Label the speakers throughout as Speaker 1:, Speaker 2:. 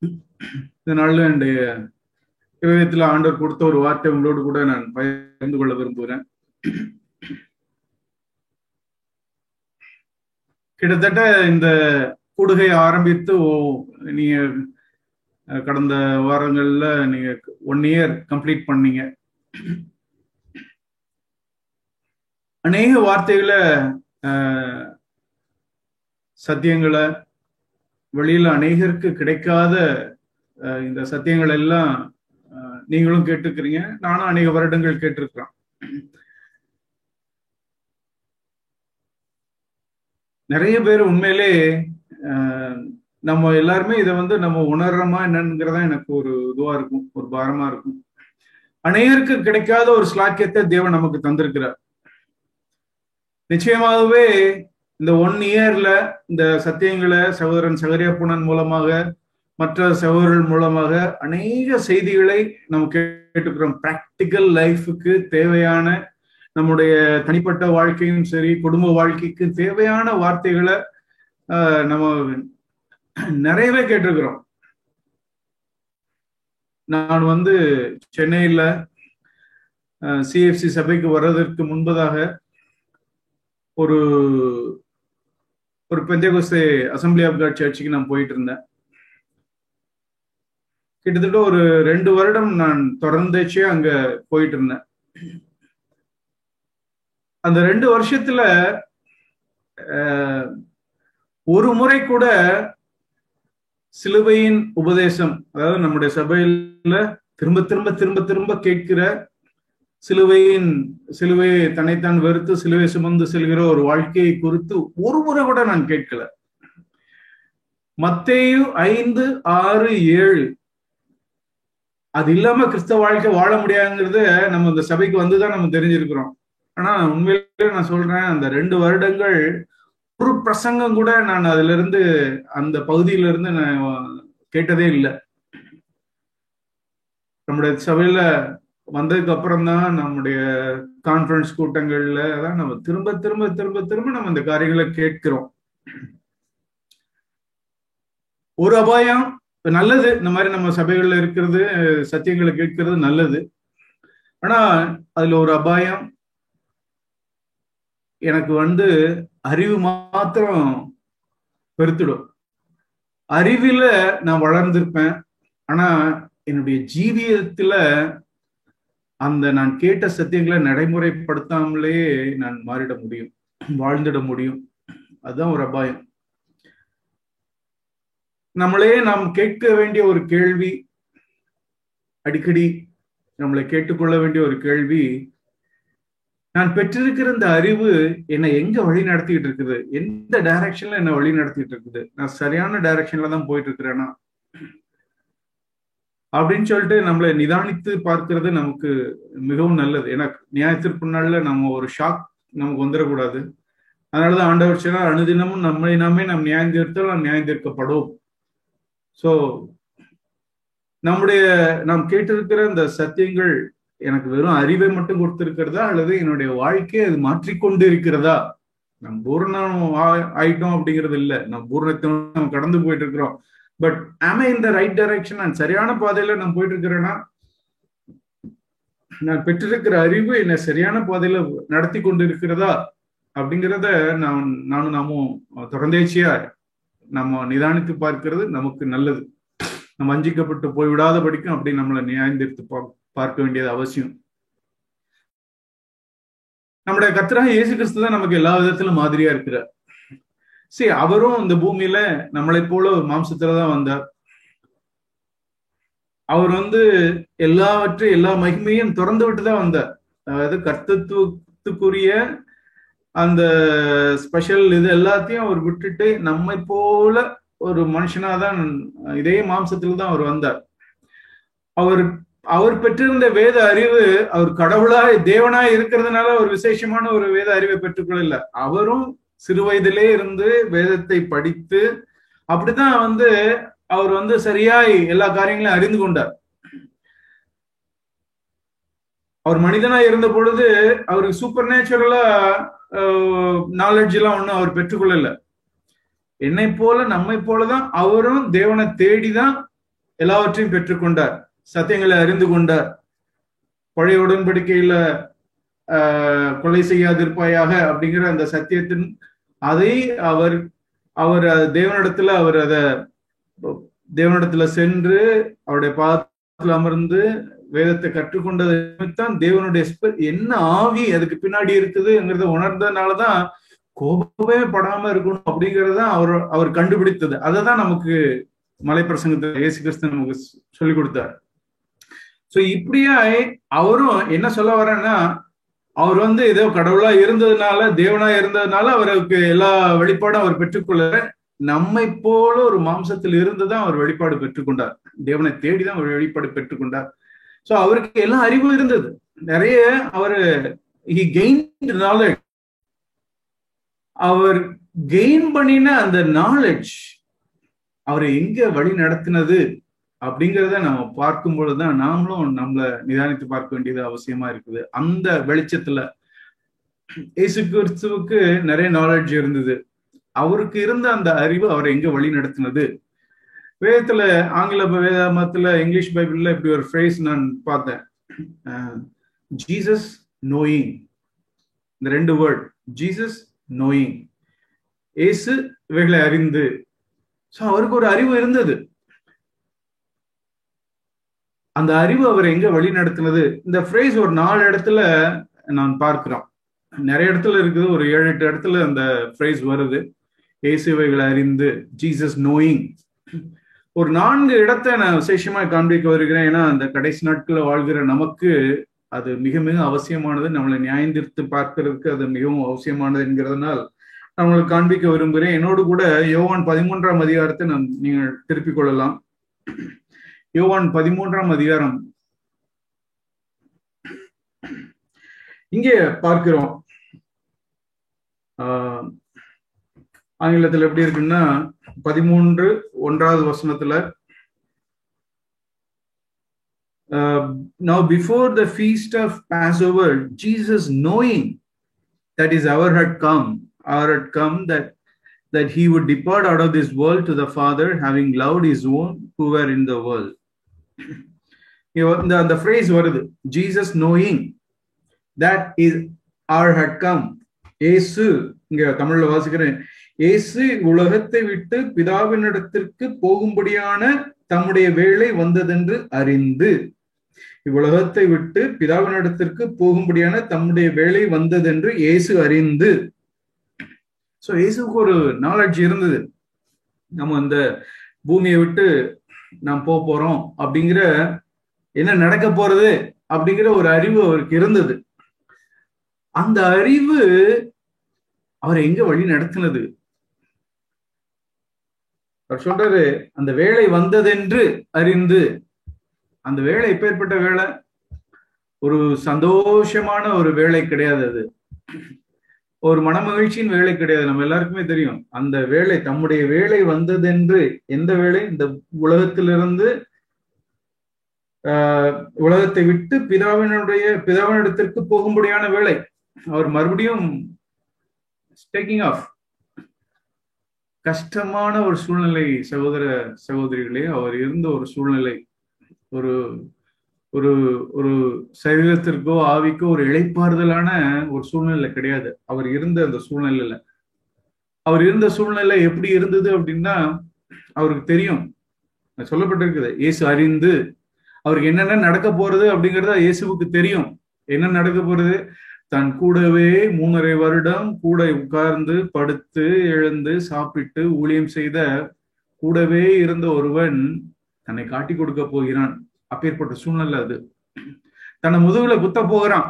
Speaker 1: இந்த நாள்ல என்னுடைய இருதயத்துல ஆண்டவர் கொடுத்த ஒரு வார்த்தை உங்களோடு கூட நான் பகிர்ந்து கொள்ள விரும்புகிறேன். கிட்டத்தட்ட இந்த கூடுகை ஆரம்பித்து நீங்க கடந்த வாரங்கள்ல நீங்க 1 இயர் கம்ப்ளீட் பண்ணீங்க. அநேக வார்த்தைகளை சத்தியங்களை வெளியில அநேகருக்கு கிடைக்காத இந்த சத்தியங்கள் எல்லாம் நீங்களும் கேட்டுக்கிறீங்க, நானும் அநேக வருடங்கள் கேட்டிருக்கிறேன். நிறைய பேர் உண்மையிலே நம்ம எல்லாருமே இதை நம்ம உணர்றோமா என்னங்கிறதா எனக்கு ஒரு இதுவா இருக்கும், ஒரு பாரமா இருக்கும். அநேகருக்கு கிடைக்காத ஒரு ஸ்லாக்கியத்தை தேவன் நமக்கு தந்திருக்கிறார். நிச்சயமாகவே இந்த 1 இயர்ல இந்த சத்தியங்களை சகோதரன் சகரியப்பனன் மூலமாக மற்ற சகோதரர்கள் மூலமாக அநேக செய்திகளை நம்ம கேட்டுக்கிறோம். பிராக்டிக்கல் லைஃபுக்கு தேவையான, நம்முடைய தனிப்பட்ட வாழ்க்கையும் சரி குடும்ப வாழ்க்கைக்கு தேவையான வார்த்தைகளை நம்ம நிறையவே கேட்டிருக்கிறோம். நான் சென்னையில சிஎஃப்சி சபைக்கு வர்றதற்கு முன்பதாக ஒரு பெந்தேகோஸ்தே அசம்பிளி ஆஃப் காட் சர்ச்சுக்கு நான் போயிட்டு இருந்தேன். கிட்டத்தட்ட ஒரு 2 வருடம் நான் தொடர்ந்துச்சே அங்க போயிட்டு இருந்தேன். அந்த 2 வருஷத்துல ஒரு முறை கூட சிலுவையின் உபதேசம், அதாவது நம்முடைய சபையில திரும்ப திரும்ப திரும்ப திரும்ப கேட்கிற சிலுவையை தன்னைத்தான் வெறுத்து சிலுவை சுமந்து செல்கிற ஒரு வாழ்க்கையை குறித்து ஒரு முறை கூட நான் கேட்கல. மத்தேயு 5, 6, 7 அது இல்லாம கிறிஸ்தவ வாழ்க்கை வாழ முடியாதுங்கிறத நம்ம இந்த சபைக்கு வந்துதான் நம்ம தெரிஞ்சிருக்கிறோம். ஆனா உண்மையிலே நான் சொல்றேன், அந்த 2 வருடங்கள் ஒரு பிரசங்கம் கூட நான் அதுல இருந்து அந்த பகுதியில இருந்து நான் கேட்டதே இல்லை. நம்முடைய சபையில வந்ததுக்கு அப்புறம் தான் நம்முடைய கான்ஃபரன்ஸ் கூட்டங்கள்ல தான் நம்ம திரும்ப திரும்ப திரும்ப திரும்ப நம்ம இந்த காரியங்களை கேட்கிறோம். ஒரு அபாயம் நல்லது, இந்த மாதிரி நம்ம சபைகள்ல இருக்கிறது, சத்தியங்களை கேட்கிறது நல்லது. ஆனா அதுல ஒரு அபாயம், எனக்கு அறிவு மாத்திரம் பெருத்துடும். அறிவில நான் வளர்ந்திருப்பேன், ஆனா என்னுடைய ஜீவியத்துல அந்த நான் கேட்ட சத்தியங்களை நடைமுறைப்படுத்தாமலே நான் மாறிட முடியும், வாழ்ந்துட முடியும். அதுதான் ஒரு அபாயம். நம்மளே நாம் கேட்க வேண்டிய ஒரு கேள்வி, அடிக்கடி நம்மளை கேட்டுக்கொள்ள வேண்டிய ஒரு கேள்வி, நான் பெற்றிருக்கிற இந்த அறிவு என்னை எங்க வழி நடத்திட்டு இருக்குது, எந்த டைரக்ஷன்ல என்ன வழி நடத்திட்டு இருக்குது, நான் சரியான டைரக்ஷன்ல தான் போயிட்டு இருக்கிறேன்னா அப்படின்னு சொல்லிட்டு நம்மளை நிதானித்து பார்க்கிறது நமக்கு மிகவும் நல்லது. ஏன்னா நியாயத்திற்கு நாள்ல நம்ம ஒரு ஷாக் நமக்கு வந்துடக்கூடாது. அதனாலதான் ஆண்டவர் சொன்னார், அனுதினமும் நம்மை நாமே நாம் நியாயம் தீர்த்தால் நாம் நியாயம் தீர்க்கப்படும். சோ நாம் கேட்டிருக்கிற இந்த சத்தியங்கள் எனக்கு வெறும் அறிவை மட்டும் கொடுத்திருக்கிறதா, அல்லது என்னுடைய வாழ்க்கையை அது மாற்றிக்கொண்டு இருக்கிறதா? நம் பூர்ணம் ஆயிட்டோம் அப்படிங்கிறது இல்லை, நம் பூர்ணத்தை நம்ம கடந்து போயிட்டு இருக்கிறோம். பட் ஆம் ஐ இன் த ரைட் டைரக்ஷன், நான் சரியான பாதையில நான் போயிட்டு இருக்கிறேன்னா, நான் பெற்றிருக்கிற அறிவு என்னை சரியான பாதையில நடத்தி கொண்டு இருக்கிறதா அப்படிங்கிறத நாமும் தொடர்ந்தேச்சியா நம்ம நிதானித்து பார்க்கிறது நமக்கு நல்லது. நம்ம வஞ்சிக்கப்பட்டு போய்விடாத படிக்கும் அப்படி நம்மளை நியாயந்திருத்து பார்க்க வேண்டியது அவசியம். நம்முடைய கர்த்தராகிய இயேசு கிறிஸ்து தான் நமக்கு எல்லா விதத்திலும் மாதிரியா இருக்கிறார். சரி, அவரும் இந்த பூமியில நம்மளை போல ஒரு மாம்சத்துலதான் வந்தார். அவர் எல்லா மகிமையும் திறந்து விட்டுதான் வந்தார். அதாவது கர்த்தத்துவத்துக்குரிய அந்த ஸ்பெஷல் இது எல்லாத்தையும் அவர் விட்டுட்டு நம்மை போல ஒரு மனுஷனாதான் இதே மாம்சத்துல தான் அவர் வந்தார். அவர் பெற்றிருந்த வேத அறிவு, அவர் கடவுளாய் தேவனாய் இருக்கிறதுனால ஒரு விசேஷமான ஒரு வேத அறிவை பெற்றுக்கொள்ளல. அவரும் சிறு வயதிலே இருந்து வேதத்தை படித்து அப்படித்தான் அவர் சரியாய் எல்லா காரியங்களையும் அறிந்து கொண்டார். அவர் மனிதனா இருந்த பொழுது அவருக்கு சூப்பர் நேச்சுரலா நாலேஜ் எல்லாம் ஒண்ணும் அவர் பெற்றுக்கொள்ளல. என்னை போல நம்மை போலதான் அவரும் தேவனை தேடிதான் எல்லாவற்றையும் பெற்றுக்கொண்டார், சத்தியங்களை அறிந்து கொண்டார். பழைய உடன்படிக்கையில கொலை செய்யாதிருப்பாயாக அப்படிங்கிற அந்த சத்தியத்தின் அதை அவர் தேவனிடத்துல தேவனிடத்துல சென்று அவருடைய பாதத்தில் அமர்ந்து வேதத்தை கற்றுக்கொண்டது நிமித்தம் தேவனுடைய என்ன ஆவி அதுக்கு பின்னாடி இருக்குதுங்கிறத உணர்ந்ததுனாலதான் கோபமே படாம இருக்கணும் அப்படிங்கறதான் அவர் கண்டுபிடித்தது. அததான் நமக்கு மலைப்பிரசங்கத்தை இயேசு கிறிஸ்து நமக்கு சொல்லிக் கொடுத்தார். சோ இப்படியா அவரும் என்ன சொல்ல வரேன்னா, அவர் ஏதோ கடவுளா இருந்ததுனால, தேவனா இருந்ததுனால அவருக்கு எல்லா வெளிப்பாடும் அவர் பெற்றுக்கொள்ள, நம்மை போல ஒரு மாம்சத்தில் இருந்துதான் அவர் வெளிப்பாடு பெற்றுக்கொண்டார். தேவனை தேடிதான் அவர் வெளிப்பாடு பெற்றுக்கொண்டார். சோ அவருக்கு எல்லா அறிவும் இருந்தது, நிறைய he gained knowledge. அவர் கெயின் பண்ணின அந்த நாலேஜ் அவரை எங்க வழி நடத்தினது அப்படிங்கிறத நம்ம பார்க்கும் பொழுதுதான் நாமளும் நம்மள நிதானித்து பார்க்க வேண்டியது அவசியமா இருக்குது. அந்த வெளிச்சத்துல இயேசு கிறிஸ்துவுக்கு நிறைய நாலேஜ் இருந்தது. அவருக்கு இருந்த அந்த அறிவு அவரை எங்க வழி நடத்தினது. வேதத்துல, ஆங்கில வேதாமத்துல, இங்கிலீஷ் பைபிள்ல இப்படி ஒரு ஃப்ரேஸ் நான் பார்த்தேன், ஜீசஸ் நோயிங். இந்த 2 வேர்ட், ஜீசஸ் நோயிங், இயேசு இவைகளை அறிந்து. சோ அவருக்கு ஒரு அறிவு இருந்தது. அந்த அறிவு அவர் எங்க வழி நடத்தினது. இந்த ஃப்ரேஸ் ஒரு 4 இடத்துல நான் பார்க்கிறோம், நிறைய இடத்துல இருக்குது, ஒரு 7-8 இடத்துல அந்த ஃப்ரேஸ் வருது. இயேசுவைகளை அறிந்து, ஜீசஸ் நோயிங். ஒரு 4 இடத்தை நான் விசேஷமா காண்பிக்க வருகிறேன். ஏன்னா அந்த கடைசி நாட்களில் வாழ்கிற நமக்கு அது மிக மிக அவசியமானது. நம்மளை நியாயந்திருத்து பார்க்கறதுக்கு அது மிகவும் அவசியமானது என்கிறதுனால் நான் உங்களுக்கு காண்பிக்க விரும்புகிறேன். என்னோடு கூட யோவான் 13ஆம் அதிகாரத்தை நீங்கள் திருப்பிக் கொள்ளலாம். யோவான் 13ஆம் அதிகாரம். இங்கே பார்க்கிறோம், ஆங்கிலத்தில் எப்படி இருக்குன்னா 13:1 வசனத்துல, now before the feast of Passover, Jesus, knowing that his hour had come that he would depart out of this world to the Father, having loved his own who were in the world. The phrase வருது, Jesus knowing that his hour had come. இயேசு, இங்க தமிழ்ல வாசிக்கிறேன், இயேசு உலகத்தை விட்டு பிதாவினிடத்திற்கு போகும்படியான தம்முடைய வேளை வந்ததென்று அறிந்து. இவ்வுலகத்தை விட்டு பிதாவினிடத்திற்கு போகும்படியான தம்முடைய வேளை வந்ததென்று இயேசு அறிந்து. சோ இயேசுக்கு ஒரு நாலேஜ் இருந்தது, நம்ம இந்த பூமியை விட்டு நாம் போறோம் அப்படிங்கிற, என்ன நடக்க போறது அப்படிங்கிற ஒரு அறிவு அவருக்கு இருந்தது. அந்த அறிவு அவரை எங்க வழி நடத்தினது. அவர் சொல்றாரு, அந்த வேளை வந்ததென்று அறிந்து. அந்த வேளை எப்பேற்பட்ட வேலை? ஒரு சந்தோஷமான ஒரு வேலை கிடையாது, அது ஒரு மனமகிழ்ச்சியின் வேலை கிடையாது. நம்ம எல்லாருக்குமே தெரியும் அந்த வேலை, தம்முடைய வேலை வந்ததென்று. எந்த வேலை? இந்த உலகத்திலிருந்து உலகத்தை விட்டு பிதாவினிடத்திற்கு போகும்படியான வேலை. அவர் மறுபடியும் டேக்கிங் ஆஃப். கஷ்டமான ஒரு சூழ்நிலை சகோதர சகோதரிகளே, அவர் இருந்த ஒரு சூழ்நிலை. ஒரு ஒரு ஒரு சரீரத்திற்கோ ஆவிக்கோ ஒரு இளைப்பாறுதலான ஒரு சூழ்நிலை கிடையாது அவர் இருந்த அந்த சூழ்நிலையில. அவர் இருந்த சூழ்நிலை எப்படி இருந்தது அப்படின்னா, அவருக்கு தெரியும், சொல்லப்பட்டிருக்குது, இயேசு அறிந்து. அவருக்கு என்னென்ன நடக்க போறது அப்படிங்கிறத இயேசுவுக்கு தெரியும். என்ன நடக்க போறது? தன் கூடவே 3.5 வருடம் கூட உட்கார்ந்து படுத்து எழுந்து சாப்பிட்டு ஊழியம் செய்த கூடவே இருந்த ஒருவன் தன்னை காட்டி கொடுக்க போகிறான். அப்பேற்பட்ட சூழ்நிலை அது. தன்னை முதுகுல குத்த போகிறான்.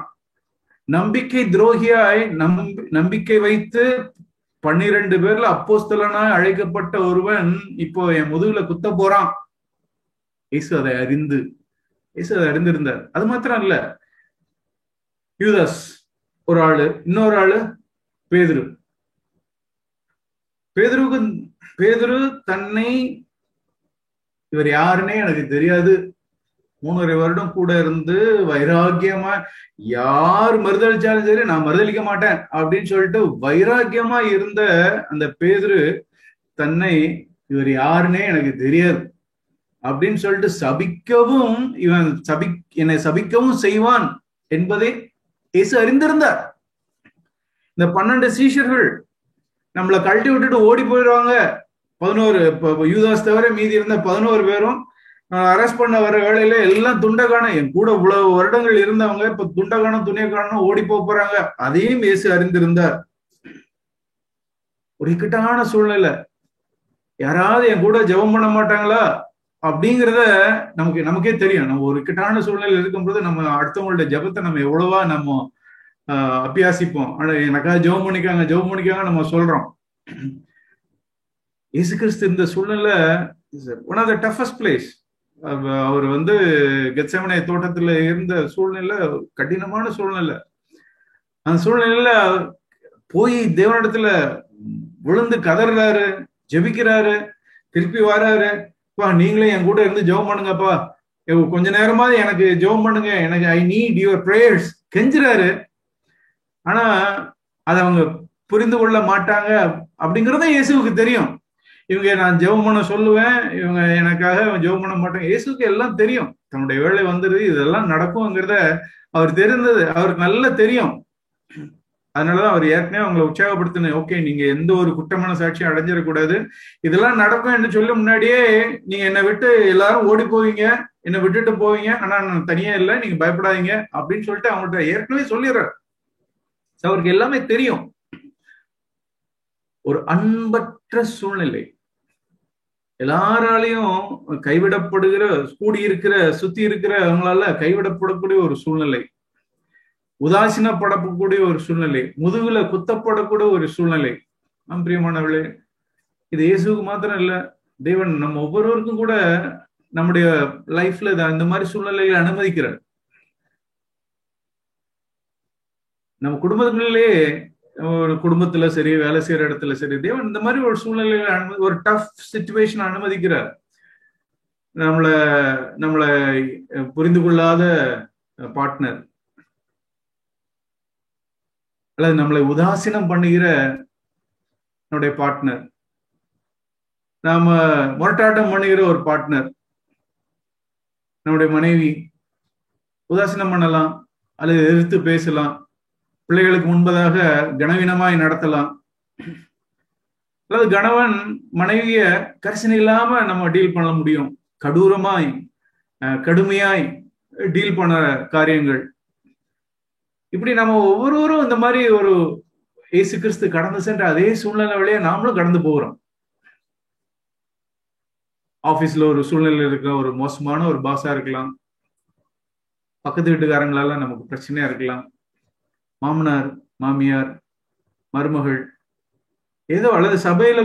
Speaker 1: நம்பிக்கை துரோகியாய் நம்பிக்கை வைத்து 12 பேர்ல அப்போஸ்தலனாய் அழைக்கப்பட்ட ஒருவன் இப்போ என் முதுகுல குத்த போறான். இயேசு அதை அறிந்திருந்தார். அது மாத்திரம் இல்ல, யூதாஸ் ஒரு ஆளு, இன்னொரு ஆளு பேதுரு. பேதுரு தன்னை, இவர் யாருன்னே எனக்கு தெரியாது, 3.5 வருடம் கூட இருந்து வைராக்கியமா, யார் மறுதளிச்சாலும் சரி நான் மறுதளிக்க மாட்டேன் அப்படின்னு சொல்லிட்டு வைராக்கியமா இருந்த அந்த பேதுரு தன்னை, இவர் யாருன்னே எனக்கு தெரியாது, அப்படின்னு சொல்லிட்டு சபிக்கவும் என்னை சபிக்கவும் செய்வான் என்பதை இயேசு அறிந்திருந்தார். இந்த 12 சீஷர்கள் நம்மளை கழட்டி விட்டுட்டு ஓடி போயிடுவாங்க. 11 யூதாஸ் தவிர மீதி இருந்த 11 பேரும் அரெஸ்ட் பண்ண வர வேலையில எல்லாம் துண்டகானம், என் கூட இவ்வளவு வருடங்கள் இருந்தவங்க இப்ப துண்டகானம் துணிய காரணம் ஓடி போறாங்க. அதையும் இயேசு அறிந்திருந்தார். ஒரு இக்கட்டான சூழ்நிலை, யாராவது என் கூட ஜெபம் பண்ண மாட்டாங்களா அப்படிங்கிறத நமக்கே தெரியும். நம்ம ஒரு இக்கட்டான சூழ்நிலை இருக்கும்போது நம்ம அடுத்தவங்களோட ஜெபத்தை நம்ம எவ்வளவா நம்ம அபியாசிப்போம். ஆனா எனக்காக ஜெபம் பண்ணிக்காங்க நம்ம சொல்றோம். இயேசு கிறிஸ்து இந்த சூழ்நிலை one of the toughest place. அவர் கெத்செமனே தோட்டத்துல இருந்த சூழ்நிலை கடினமான சூழ்நிலை. அந்த சூழ்நிலையில போய் தேவனிடத்துல விழுந்து கதறாரு, ஜெபிக்கிறாரு, திருப்பி வராரு, நீங்களே என் கூட இருந்து ஜெபம் பண்ணுங்கப்பா, கொஞ்ச நேரமாவது எனக்கு ஜெபம் பண்ணுங்க, எனக்கு ஐ நீட் யுவர் பிரேயர்ஸ் கெஞ்சுறாரு. ஆனா அதை அவங்க புரிந்து கொள்ள மாட்டாங்க அப்படிங்கறத இயேசுவுக்கு தெரியும். இவங்க நான் ஜெபம் பண்ண சொல்லுவேன், இவங்க எனக்காக ஜெபம் பண்ண மாட்டாங்க. இயேசுக்கு எல்லாம் தெரியும், தன்னுடைய வேலை வந்துருது, இதெல்லாம் நடக்கும்ங்கிறத அவர் தெரிந்தது, அவருக்கு நல்லா தெரியும். அதனாலதான் அவர் ஏற்கனவே அவங்களை உற்சாகப்படுத்தின, ஓகே நீங்க எந்த ஒரு குற்றமான சாட்சியும் அடைஞ்சிடக்கூடாது, இதெல்லாம் நடக்கும் என்று சொல்ல முன்னாடியே நீங்க என்னை விட்டு எல்லாரும் ஓடி போவீங்க, என்னை விட்டுட்டு போவீங்க, ஆனா நான் தனியா இல்லை, நீங்க பயப்படாதீங்க அப்படின்னு சொல்லிட்டு அவங்கள்ட்ட ஏற்கனவே சொல்லிடுறாரு. அவருக்கு எல்லாமே தெரியும். ஒரு அன்பற்ற சூழ்நிலை, எல்லாராலையும் கைவிடப்படுகிற, சுத்தி இருக்கிறவங்களால கைவிடப்படக்கூடிய ஒரு சூழ்நிலை, உதாசீனப்படக்கூடிய ஒரு சூழ்நிலை, முதுகுல குத்தப்படக்கூடிய ஒரு சூழ்நிலை. பிரியமானவர்களே, இது இயேசுக்கு மாத்திரம் இல்ல, தேவன் நம்ம ஒவ்வொருவருக்கும் கூட நம்முடைய லைஃப்ல இந்த மாதிரி சூழ்நிலைகளை அனுமதிக்கிறார். நம்ம குடும்பங்களிலே, ஒரு குடும்பத்துல சரி, வேலை செய்யற இடத்துல சரி, தேவன் இந்த மாதிரி ஒரு சூழ்நிலையில ஒரு டஃப் சிச்சுவேஷன் அனுமதிக்கிறார். நம்மளை புரிந்து கொள்ளாத பார்ட்னர், அல்லது நம்மளை உதாசீனம் பண்ணுகிற நம்முடைய பார்ட்னர், நாம முரட்டாட்டம் பண்ணுகிற ஒரு பார்ட்னர், நம்முடைய மனைவி உதாசீனம் பண்ணலாம், அல்லது எதிர்த்து பேசலாம், பிள்ளைகளுக்கு முன்பதாக கனவீனமாய் நடத்தலாம், அல்லது கணவன் மனைவிய கரிசனை இல்லாம நம்ம டீல் பண்ண முடியும், கடுமையாய் டீல் பண்ண காரியங்கள். இப்படி நம்ம ஒவ்வொருவரும் இந்த மாதிரி ஒரு இயேசு கிறிஸ்து கடந்து சென்ற அதே சூழ்நிலை வழியா நாமளும் கடந்து போகிறோம். ஆபீஸ்ல ஒரு சூழ்நிலை இருக்க, ஒரு மோசமான ஒரு பாஸா இருக்கலாம், பக்கத்து வீட்டுக்காரங்களால நமக்கு பிரச்சனையா இருக்கலாம், மாமனார் மாமியார் மருமகள், ஏதோ, அல்லது சபையில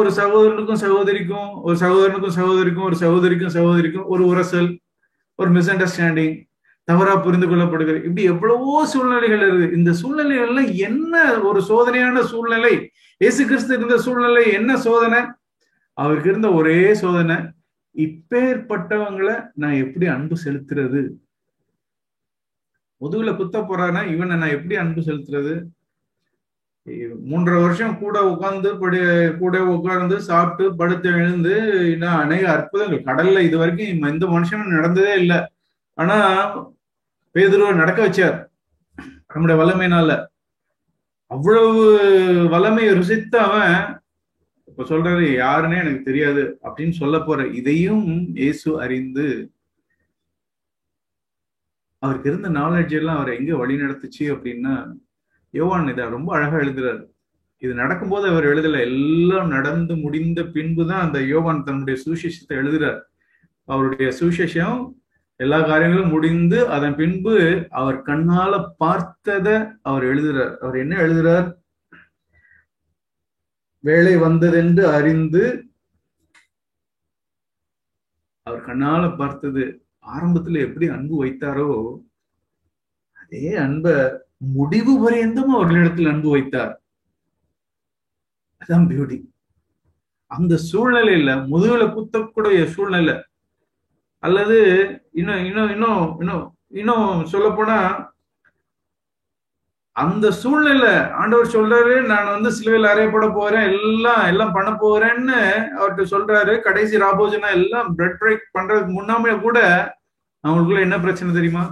Speaker 1: ஒரு சகோதரனுக்கும் சகோதரிக்கும், ஒரு சகோதரனுக்கும் சகோதரிக்கும், ஒரு சகோதரிக்கும் சகோதரிக்கும் ஒரு உரசல், ஒரு மிஸ் அண்டர்ஸ்டாண்டிங், தவறா புரிந்து கொள்ளப்படுகிறது. இப்படி எவ்வளவோ சூழ்நிலைகள் இருக்கு. இந்த சூழ்நிலைகள்ல என்ன ஒரு சோதனையான சூழ்நிலை, இயேசு கிறிஸ்து இருந்த சூழ்நிலை என்ன சோதனை? அவருக்கு இருந்த ஒரே சோதனை, இப்பேற்பட்டவங்களை நான் எப்படி அன்பு செலுத்துறது? முதுகுல குத்த போறானா இவனை நான் எப்படி அன்பு செலுத்துறது? 3.5 வருஷம் கூட உட்கார்ந்து சாப்பிட்டு படுத்து எழுந்து இன்னும் அநேக அற்புதங்கள், கடல்ல இது வரைக்கும் எந்த மனுஷனும் நடந்ததே இல்லை, ஆனா பேதுருவை நடக்க வச்சார் நம்முடைய வல்லமையினால. அவ்வளவு வல்லமையை ருசித்த அவன் இப்ப சொல்றாரு, யாருன்னே எனக்கு தெரியாது அப்படின்னு சொல்ல போற. இதையும் இயேசு அறிந்து, அவருக்கு இருந்த நாலேஜ் எல்லாம் அவரை எங்க வழி நடத்துச்சு அப்படின்னா, யோவான் இதை ரொம்ப அழகா எழுதுறாரு. இது நடக்கும்போது அவர் எழுதல, எல்லாம் நடந்து முடிந்த பின்புதான் அந்த யோவான் தன்னுடைய சுவிசேஷத்தை எழுதுறார். அவருடைய சுவிசேஷம் எல்லா காரியங்களும் முடிந்து அதன் பின்பு அவர் கண்ணால பார்த்ததை அவர் எழுதுறார். அவர் என்ன எழுதுறார்? வேலை வந்ததென்று அறிந்து அவர் கண்ணால பார்த்தது, ஆரம்பத்துல எப்படி அன்பு வைத்தாரோ அதே அன்பை முடிவு பரியந்தம் அவர்களிடத்தில் அன்பு வைத்தார். அதான் பியூட்டி. அந்த சூழ்நிலையில, முதுகுல குத்தக்கூடிய சூழ்நிலை, அல்லது இன்னும் சொல்ல போனா அந்த சூழ்நிலை ஆண்டவர் சொல்றாரு, நான் வந்து சிலுவையில் அறையப்பட போறேன், எல்லாம் பண்ண போறேன்னு அவர்கிட்ட சொல்றாரு. கடைசி ராபோஜனா எல்லாம் பிரெட் பிரேக் பண்றதுக்கு முன்னாமே கூட அவங்களுக்குள்ள என்ன பிரச்சனை தெரியுமா?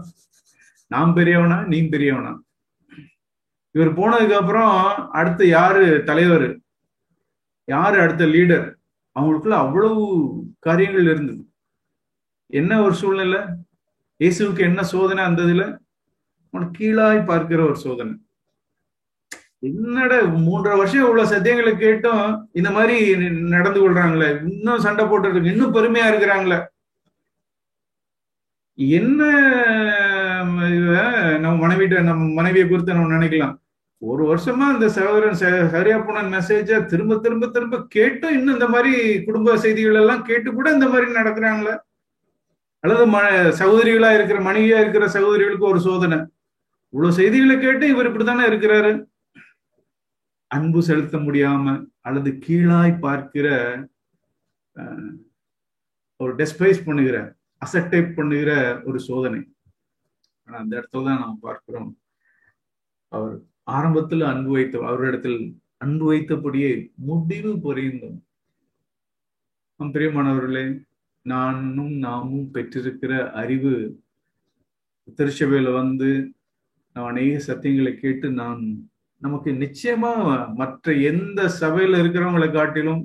Speaker 1: நான் பெரியவனா, நீ பெரியவனா? இவர் போனதுக்கு அப்புறம் அடுத்து யாரு தலைவர், யாரு அடுத்த லீடர், அவங்களுக்குள்ள அவ்வளவு காரியங்கள் இருந்தது. என்ன ஒரு சூழ்நிலை, இயேசுவுக்கு என்ன சோதனை அந்த இதுல? உனக்கு கீழாய் பார்க்கிற ஒரு சோதனை. என்னடா 3.5 வருஷம் இவ்வளவு சத்தியங்களை கேட்டும் இந்த மாதிரி நடந்து கொள்றாங்களே, இன்னும் சண்டை போட்டு இன்னும் பெருமையா இருக்கிறாங்களே, என்ன நம்ம மனைவியை குறித்து நம்ம நினைக்கலாம். 1 வருஷமா இந்த சகோதரன் ஹரியாப்பனன் மெசேஜ திரும்ப திரும்ப திரும்ப கேட்டும் இன்னும் இந்த மாதிரி குடும்ப செய்திகள் எல்லாம் கேட்டு கூட இந்த மாதிரி நடக்கிறாங்களே. அல்லது சகோதரிகளா இருக்கிற மனைவியா இருக்கிற சகோதரிகளுக்கு ஒரு சோதனை. இவ்வளவு செய்திகளை கேட்டு இவர் இப்படித்தானே இருக்கிறாரு. அன்பு செலுத்த முடியாம அல்லது கீழாய் பார்க்கிற, ஒரு டெஸ்பைஸ் பண்ணுகிற, அசட்டைப் பண்ணுகிற ஒரு சோதனை. ஆனா அந்த இடத்துலதான் நாம் பார்க்கிறோம், அவர் ஆரம்பத்தில் அன்பு வைத்த, அவரிடத்தில் அன்பு வைத்தபடியே முடிவு புரிந்தும். பிரியமானவர்களே, நாமும் பெற்றிருக்கிற அறிவு, திருச்சபையில வந்து நாம் அநேக சத்தியங்களை கேட்டு நமக்கு நிச்சயமா மற்ற எந்த சபையில இருக்கிறவங்களை காட்டிலும்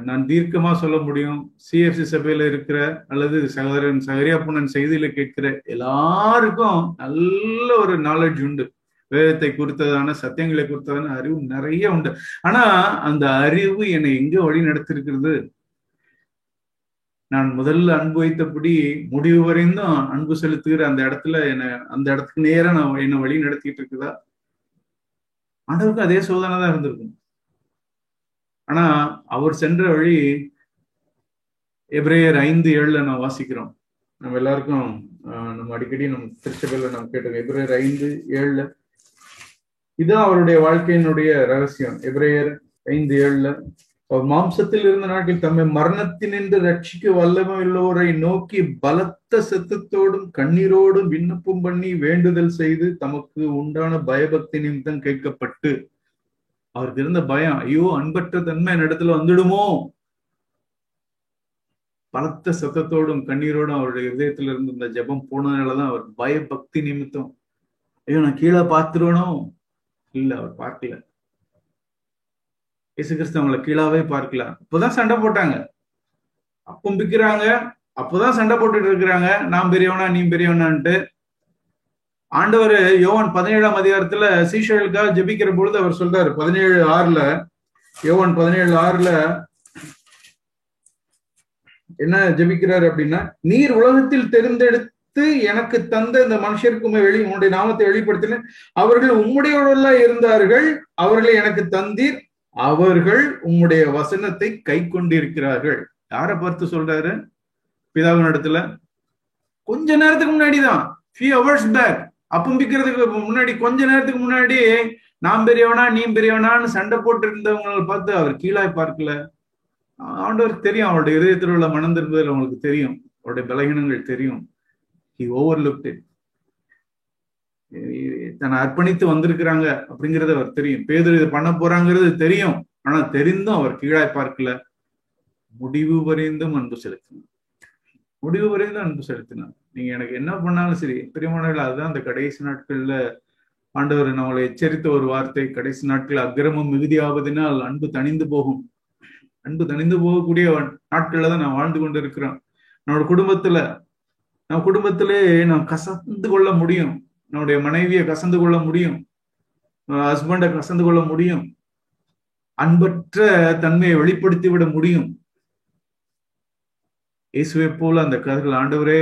Speaker 1: நான் தீர்க்கமா சொல்ல முடியும், சிஎஃப்சி சபையில இருக்கிற அல்லது சகோதரன் ஹரியாப்பனன் செய்தியில கேட்கிற எல்லாருக்கும் நல்ல ஒரு நாலேஜ் உண்டு. வேதத்தை குறித்ததான, சத்தியங்களை குறித்ததான அறிவு நிறைய உண்டு. ஆனா அந்த அறிவு என்னை எங்க வழி நடத்திருக்கிறது? நான் முதல்ல அன்பு வைத்தபடி முடிவு வரைந்தும் அன்பு செலுத்துகிற அந்த இடத்துல அந்த இடத்துக்கு நேரம் என்னை வழி நடத்திட்டு இருக்குதா? ஆண்டவருக்கு அதே சோதனை தான் இருந்திருக்கும். ஆனா அவர் சென்ற வழி எபிரேயர் 5:7 நான் வாசிக்கிறோம். நம்ம எல்லாருக்கும் நம்ம அடிக்கடி நம்ம திருச்சபையில நம்ம கேட்டோம். எபிரேயர் 5:7 இதுதான் அவருடைய வாழ்க்கையினுடைய ரகசியம். எபிரேயர் 5:7 அவர் மாம்சத்தில் இருந்த நாட்டில் தம்மை மரணத்தினின்று ரட்சிக்க வல்லமை உள்ளவரை நோக்கி பலத்த சத்தத்தோடும் கண்ணீரோடும் விண்ணப்பம் பண்ணி வேண்டுதல் செய்து தமக்கு உண்டான பயபக்தி நிமித்தம் கேட்கப்பட்டு, அவருக்கு இருந்த பயம், ஐயோ அன்பற்ற தன்மை என்னிடத்துல வந்துடுமோ, பலத்த சத்தத்தோடும் கண்ணீரோடும் அவருடைய இதயத்துல இருந்து இந்த ஜெபம் போனதுனாலதான் அவர் பயபக்தி நிமித்தம், ஐயோ நான் கீழே பார்த்துருவனோ, இல்ல அவர் பார்க்கல. இயேசு கிறிஸ்து அவங்களை கீழாவே பார்க்கல. அப்பதான் சண்டை போட்டாங்க, அப்பம்பிக்கிறாங்க, அப்பதான் சண்டை போட்டுட்டு இருக்கிறாங்க, நான் பெரியவனா நீ பெரியவனான்ட்டு. ஆண்டவர் யோவான் 17ஆம் அதிகாரத்துல சீஷர்களுக்காக ஜெபிக்கிற பொழுது அவர் சொல்றாரு, 17:6 யோவான் 17:6 என்ன ஜெபிக்கிறாரு அப்படின்னா, நீர் உலகத்தில் தெரிந்தெடுத்து எனக்கு தந்த இந்த மனுஷருக்கு உன்னுடைய நாமத்தை வெளிப்படுத்தின, அவர்கள் உம்முடையவர்களா இருந்தார்கள், அவர்களை எனக்கு தந்தீர், அவர்கள் உம்முடைய வசனத்தை கை கொண்டிருக்கிறார்கள். யாரை பார்த்து சொல்றாரு? பிதாவின் இடத்துல. கொஞ்ச நேரத்துக்கு முன்னாடிதான், few hours back, அப்பம்பிக்கிறதுக்கு முன்னாடி, கொஞ்ச நேரத்துக்கு முன்னாடி நான் பெரியவனா நீ பெரியவனான்னு சண்டை போட்டு இருந்தவங்களை பார்த்து அவர் கீழாய் பார்க்கல. ஆண்டவருக்கு தெரியும், அவருடைய இதயத்தில் உள்ள மனம் திரும்புதல் அவங்களுக்கு தெரியும், அவருடைய பலகீனங்கள் தெரியும். he overlooked it. தன்னை அர்ப்பணித்து வந்திருக்கிறாங்க அப்படிங்கிறது அவர் தெரியும், பேதுரு இது பண்ண போறாங்கிறது தெரியும். ஆனா தெரிந்தும் அவர் கீழாய் பார்க்கல, முடிவு வரைந்தும் அன்பு செலுத்தினார். முடிவு வரைந்தும் அன்பு செலுத்தினார். நீங்க எனக்கு என்ன பண்ணாலும் சரி பிரியமானவர்களே, அதுதான் அந்த கடைசி நாட்கள்ல ஆண்டவர் நம்மளை எச்சரித்த ஒரு வார்த்தை. கடைசி நாட்கள் அக்கிரமம் மிகுதியாவதினால் அன்பு தணிந்து போகும். அன்பு தணிந்து போகக்கூடிய நாட்கள்ல தான் நான் வாழ்ந்து கொண்டு இருக்கிறோம். நம்ம குடும்பத்திலே நாம் கசந்து கொள்ள முடியும், நம்முடைய மனைவியை கசந்து கொள்ள முடியும், ஹஸ்பண்டை கசந்து கொள்ள முடியும், அன்பற்ற தன்மையை வெளிப்படுத்தி விட முடியும். இயேசுவை போல அந்த கதைகள், ஆண்டவரே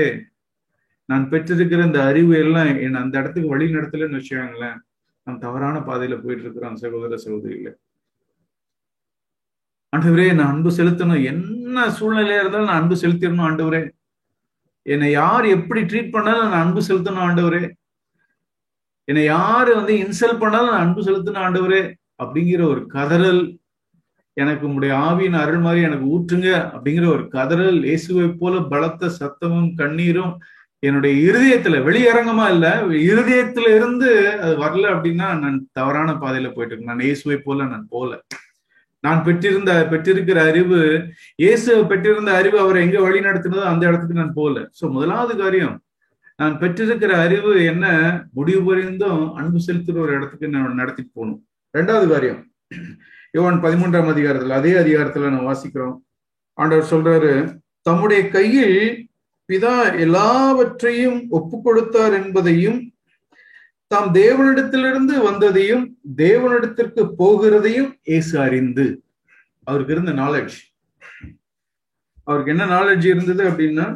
Speaker 1: நான் பெற்றிருக்கிற இந்த அறிவு எல்லாம் என்ன அந்த இடத்துக்கு வழி நடத்தலன்னு வச்சுக்காங்களேன், நான் தவறான பாதையில போயிட்டு இருக்கிறோம். சகோதர சகோதரிகள, ஆண்டவரே நான் அன்பு செலுத்தணும், என்ன சூழ்நிலையா இருந்தாலும் நான் அன்பு செலுத்திடணும். ஆண்டவரே என்னை யார் எப்படி ட்ரீட் பண்ணாலும் நான் அன்பு செலுத்தணும். ஆண்டவரே என்னை யாரு இன்சல்ட் பண்ணாலும் நான் அன்பு செலுத்தணும். ஆண்டவரே அப்படிங்கிற ஒரு கதறல், எனக்கு உங்களுடைய ஆவியின் அருள் மாதிரி எனக்கு ஊற்றுங்க அப்படிங்கிற ஒரு கதறல், இயேசுவை போல பலத்த சத்தமும் கண்ணீரும் என்னுடைய இருதயத்துல, வெளியரங்கமா இல்ல, இருதயத்துல இருந்து அது வரல அப்படின்னா நான் தவறான பாதையில போயிட்டு இருக்கேன். நான் இயேசுவை போல நான் போல. நான் பெற்றிருக்கிற அறிவு, இயேசு பெற்றிருந்த அறிவு அவரை எங்க வழி நடத்தினதோ அந்த இடத்துக்கு நான் போல. சோ முதலாவது காரியம், நான் பெற்றிருக்கிற அறிவு என்ன, முடிவு புரிந்தும் அன்பு செலுத்துற ஒரு இடத்துக்கு நான் நடத்திட்டு போகணும். ரெண்டாவது காரியம், யோவான் 13ஆம் அதிகாரத்துல, அதே அதிகாரத்துல நான் வாசிக்கிறோம். ஆண்டவர் சொல்றாரு, தம்முடைய கையில் பிதா எல்லாவற்றையும் ஒப்பு கொடுத்தார் என்பதையும், தாம் தேவனிடத்திலிருந்து வந்ததையும் தேவனிடத்திற்கு போகிறதையும் இயேசு அறிந்து. அவருக்கு இருந்த நாலேஜ், அவருக்கு என்ன நாலேஜ் இருந்தது அப்படின்னா,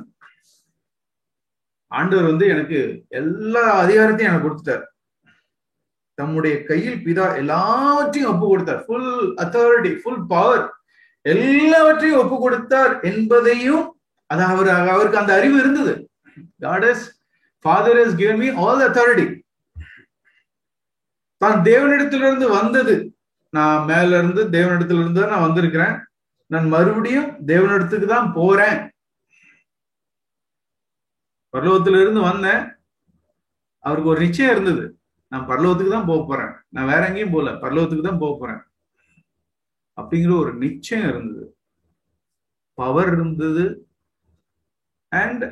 Speaker 1: ஆண்டவர் எனக்கு எல்லா அதிகாரத்தையும் எனக்கு கொடுத்துட்டார். தம்முடைய கையில் பிதா எல்லாவற்றையும் ஒப்பு கொடுத்தார். ஃபுல் அத்தாரிட்டி, ஃபுல் பவர், எல்லாவற்றையும் ஒப்பு கொடுத்தார் என்பதையும் அது அவருக்கு அந்த அறிவு இருந்தது. God has, Father has given me all the authority. தான் தேவனிடத்திலிருந்து வந்தது, நான் மேல இருந்து தேவனிடத்திலிருந்து தான் நான் வந்திருக்கிறேன், நான் மறுபடியும் தேவனிடத்துக்கு தான் போறேன். பரலோகத்திலிருந்து வந்தேன், அவருக்கு ஒரு நிச்சயம் இருந்தது, நான் பரலோகத்துக்கு தான் போக போறேன், நான் வேற எங்கேயும் போல, பரலோகத்துக்கு தான் போக போறேன் அப்படிங்கிற ஒரு நிச்சயம் இருந்தது, பவர் இருந்தது. And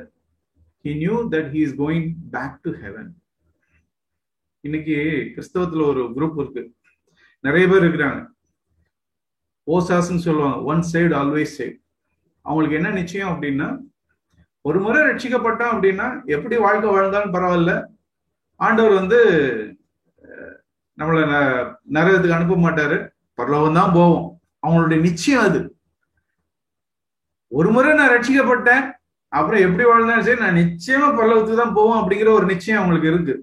Speaker 1: he knew that he is going back to heaven. இன்னைக்கு கிறிஸ்தவத்துல ஒரு குரூப் இருக்கு, நிறைய பேர் இருக்கிறாங்க, ஓசாஸ்ன்னு சொல்லுவாங்க, ஒன் சைடு ஆல்வேஸ் சைடு. அவங்களுக்கு என்ன நிச்சயம் அப்படின்னா, ஒரு முறை ரட்சிக்கப்பட்டோம் அப்படின்னா எப்படி வாழ்க்கை வாழ்ந்தாலும் பரவாயில்ல, ஆண்டவர் நம்மளை நரகத்துக்கு அனுப்ப மாட்டாரு, பரலோகம் தான் போவோம். அவங்களுடைய நிச்சயம் அது. ஒரு முறை நான் ரட்சிக்கப்பட்டேன், அப்புறம் எப்படி வாழ்ந்தாலும் சரி நான் நிச்சயமா பரலோகத்துக்கு தான் போவோம் அப்படிங்கிற ஒரு நிச்சயம் அவங்களுக்கு இருக்கு.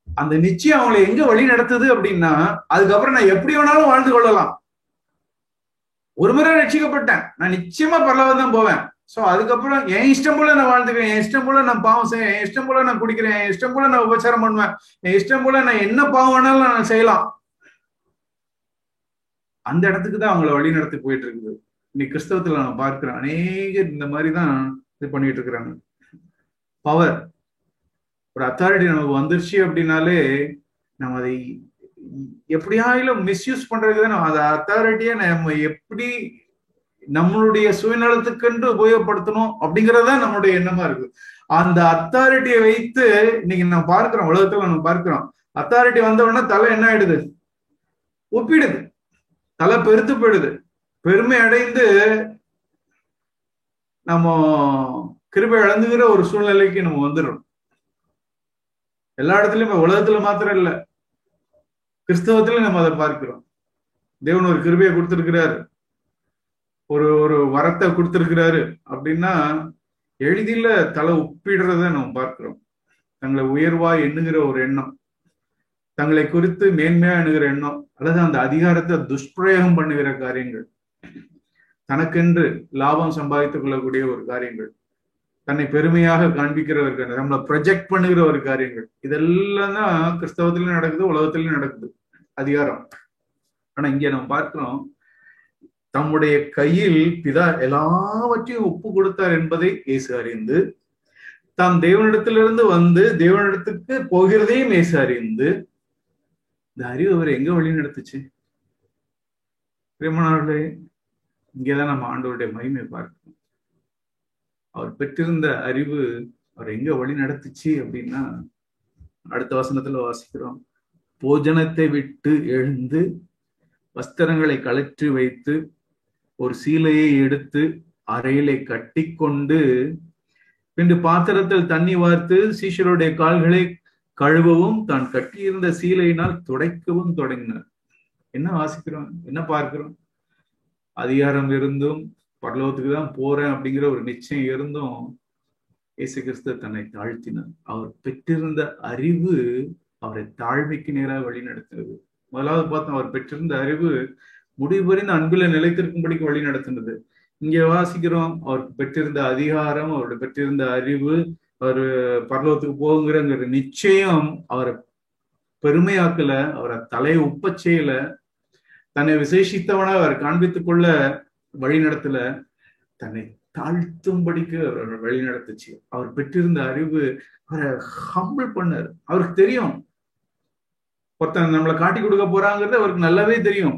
Speaker 1: அந்த நிச்சயம் அவங்களை எங்க வழி நடத்துது அப்படின்னா, அதுக்கப்புறம் நான் எப்படி வேணாலும் வாழ்ந்து கொள்ளலாம். ஒரு முறை ரட்சிக்கப்பட்டேன், நான் நிச்சயமா பரலோகம் தான் போவேன். சோ அதுக்கப்புறம் என் இஷ்டம் போல நான் வாழ்ந்துக்கிறேன், என் இஷ்டம் போல நான் பாவம் செய்வேன், என் இஷ்டம் போல நான் குடிக்கிறேன், என் இஷ்டம் போல நான் உபச்சாரம் பண்ணுவேன், என் இஷ்டம் போல நான் என்ன பாவம் வேணாலும் நான் செய்யலாம். அந்த இடத்துக்கு தான் அவங்களை வழி நடத்தி போயிட்டு இருக்குது. இன்னைக்கு கிறிஸ்தவத்துல நான் பார்க்கிறேன், அநேகர் இந்த மாதிரிதான் இது பண்ணிட்டு இருக்கிறாங்க. பவர், ஒரு அத்தாரிட்டி நமக்கு வந்துருச்சு அப்படின்னாலே நம்ம அதை எப்படியாயிலும் மிஸ்யூஸ் பண்றதுக்கு தான், அந்த அத்தாரிட்டியை நம்ம எப்படி நம்மளுடைய சுயநலத்துக்கென்று உபயோகப்படுத்தணும் அப்படிங்கறதுதான் நம்மளுடைய எண்ணமா இருக்கு. அந்த அத்தாரிட்டியை வைத்து இன்னைக்கு நம்ம பார்க்கிறோம், உலகத்துல நம்ம பார்க்கிறோம், அத்தாரிட்டி வந்தவொடனே தலை என்ன ஆயிடுது, ஒப்பிடுது, தலை பெருத்து போயிடுது, பெருமை அடைந்து நம்ம கிருபை இழந்துகிற ஒரு சூழ்நிலைக்கு நம்ம வந்துடுறோம். எல்லா இடத்துலயும், உலகத்துல மாத்திரம் இல்ல, கிறிஸ்தவத்திலும் நம்ம அதை பார்க்கிறோம். தேவன் ஒரு கிருபையை கொடுத்திருக்கிறாரு, ஒரு வரத்தை கொடுத்திருக்கிறாரு அப்படின்னா எளிதில தலை ஒப்பிடுறத நம்ம பார்க்கிறோம். தங்களை உயர்வா எண்ணுகிற ஒரு எண்ணம், தங்களை குறித்து மேன்மையா எண்ணுகிற எண்ணம், அல்லது அந்த அதிகாரத்தை துஷ்பிரயோகம் பண்ணுகிற காரியங்கள், தனக்கென்று லாபம் சம்பாதித்துக் கொள்ளக்கூடிய ஒரு காரியங்கள், தன்னை பெருமையாக காண்பிக்கிற ஒரு காரியம், நம்மளை ப்ரொஜெக்ட் பண்ணுகிற ஒரு காரியங்கள், இதெல்லாம் தான் கிறிஸ்தவத்திலும் நடக்குது, உலகத்திலும் நடக்குது, அதிகாரம். ஆனா இங்க நம்ம பார்க்கிறோம், தம்முடைய கையில் பிதா எல்லாவற்றையும் ஒப்பு கொடுத்தார் என்பதை இயேசு அறிந்து, தாம் தேவனிடத்திலிருந்து வந்து தேவனிடத்துக்கு போகிறதையும் இயேசு அறிந்து. இந்த அறிவு அவர் எங்க வழி நடத்துச்சு பிரியமானவர்களே? இங்கேதான் நம்ம ஆண்டவருடைய மகிமை பார்க்கணும். அவர் பெற்றிருந்த அறிவு அவர் எங்க வழி நடத்துச்சு அப்படின்னா, அடுத்த வசனத்துல வாசிக்கிறோம், போஜனத்தை விட்டு எழுந்து வஸ்திரங்களை கழற்றி வைத்து ஒரு சீலையை எடுத்து அறையிலே கட்டி கொண்டு பின்பு பாத்திரத்தில் தண்ணி வார்த்து சீஷருடைய கால்களை கழுவவும் தான் கட்டியிருந்த சீலையினால் துடைக்கவும் தொடங்கினார். என்ன வாசிக்கிறோம், என்ன பார்க்கிறோம்? அதிகாரம் இருந்தும் பரலோகத்துக்கு தான் போறேன் அப்படிங்கிற ஒரு நிச்சயம் இருந்தும் இயேசு கிறிஸ்து தன்னை தாழ்த்தினார். அவர் பெற்றிருந்த அறிவு அவரை தாழ்மைக்கு நேராக வழி நடத்தினது. முதலாவது பார்த்தோம், அவர் பெற்றிருந்த அறிவு முடிவுபறிந்த அன்பில நிலைத்திருக்கும்படிக்கு வழி நடத்தினது. இங்க வாசிக்கிறோம், அவருக்கு பெற்றிருந்த அதிகாரம், அவருடைய பெற்றிருந்த அறிவு, அவர் பரலோகத்துக்கு போகுங்கிற நிச்சயம் அவரை பெருமையாக்கல, அவரை தலையை உப்ப செய்யல, தன்னை விசேஷித்தவனா அவர் காண்பித்துக் கொள்ள வழி நடத்தல, தன்னை தாழ்த்தும்படிக்கு அவர் வழி நடத்துச்சு. அவர் பெற்றிருந்த அறிவு அவரை ஹம்பிள் பண்ணாரு. அவருக்கு தெரியும் ஒருத்தன் நம்மளை காட்டி கொடுக்க போறாங்கிறது அவருக்கு நல்லாவே தெரியும்.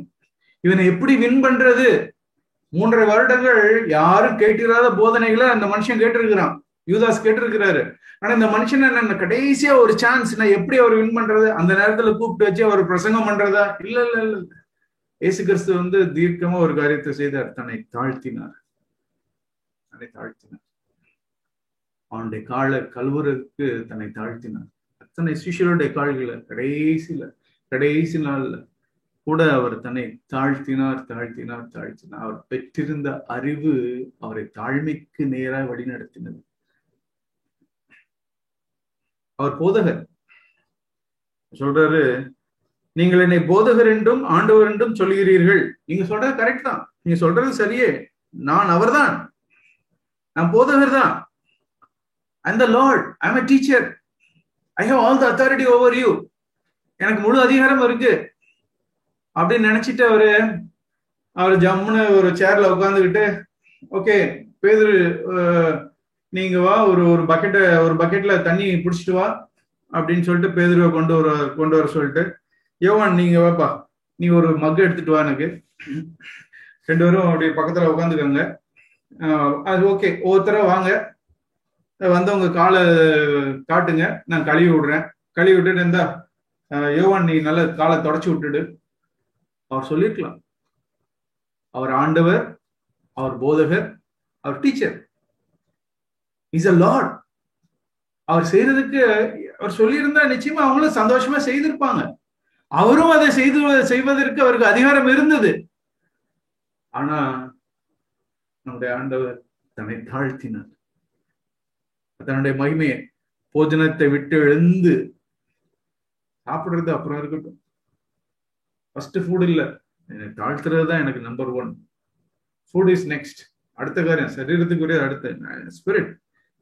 Speaker 1: இவனை எப்படி வின் பண்றது? 3.5 வருடங்கள் யாரும் கேட்டிராத போதனைகளை அந்த மனுஷன் கேட்டிருக்கிறான். யூதாஸ் கேட்டிருக்கிறாரு. ஆனா இந்த மனுஷன் என்ன கடைசியா ஒரு சான்ஸ், நான் எப்படி அவர் வின் பண்றது? அந்த நேரத்துல கூப்பிட்டு வச்சு அவர் பிரசங்கம் பண்றதா? இல்ல இல்ல இல்ல. இயேசு கிறிஸ்து தீர்க்கமா ஒரு காரியத்தை செய்தார். தன்னை தாழ்த்தினார். அவனுடைய காலை கழுவுறதுக்கு தன்னை தாழ்த்தினார். அத்தனை சிஷ்யருடைய கால்களை கடைசி நாள்ல கூட அவர் தன்னை தாழ்த்தினார். அவர் பெற்றிருந்த அறிவு அவரை தாழ்மைக்கு நேராக வழிநடத்தினது. அவர் போதகர் சொல்றாரு, நீங்கள் என்னை போதகர் என்றும் ஆண்டவர் என்றும் சொல்கிறீர்கள். நீங்க சொல்றது கரெக்ட் தான், நீங்க சொல்றது சரியே. நான் அவர்தான், நான் போதகர் தான். I'm the Lord, I'm a teacher, I have all the authority over you. எனக்கு முழு அதிகாரம் இருக்கு அப்படின்னு நினைச்சிட்டு அவர் ஜம்முன்னு ஒரு சேர்ல உட்காந்துக்கிட்டு, ஓகே பேதுரு நீங்க வா, ஒரு பக்கெட்ல தண்ணி பிடிச்சிட்டு வா அப்படின்னு சொல்லிட்டு பேதுருவை கொண்டு வர சொல்லிட்டு, யோவான் நீங்க வாப்பா, நீ ஒரு மக் எடுத்துட்டு வா எனக்கு. 2 பேரும் அப்படி பக்கத்துல உட்காந்துக்கோங்க. அது ஓகே, ஒவ்வொருத்தர வாங்க, வந்தவங்க காலை காட்டுங்க, நான் கழுவி விட்டுட்டு இருந்தா யோவான் நீ நல்ல காலை தொடச்சி விட்டுடு. அவர் சொல்லிருக்கலாம், அவர் ஆண்டவர், அவர் போதகர், அவர் டீச்சர், இஸ் அ லார்ட். அவர் செய்யறதுக்கு அவர் சொல்லியிருந்தா நிச்சயமா அவங்களும் சந்தோஷமா செய்திருப்பாங்க. அவரும் அதை செய்வதற்கு அவருக்கு அதிகாரம் இருந்தது. ஆனா நம்முடைய ஆண்டவர் தன்னை தாழ்த்தினார். தன்னுடைய மகிமையை, போஜனத்தை விட்டு எழுந்து சாப்பிடுறது அப்புறம் இருக்கட்டும், ஃபர்ஸ்ட் ஃபுட் இல்ல, தாழ்த்துறது தான் எனக்கு நம்பர் 1. Food is next. அடுத்த காரியம் சரீரத்துக்குரிய அடுத்த ஸ்பிரிட்.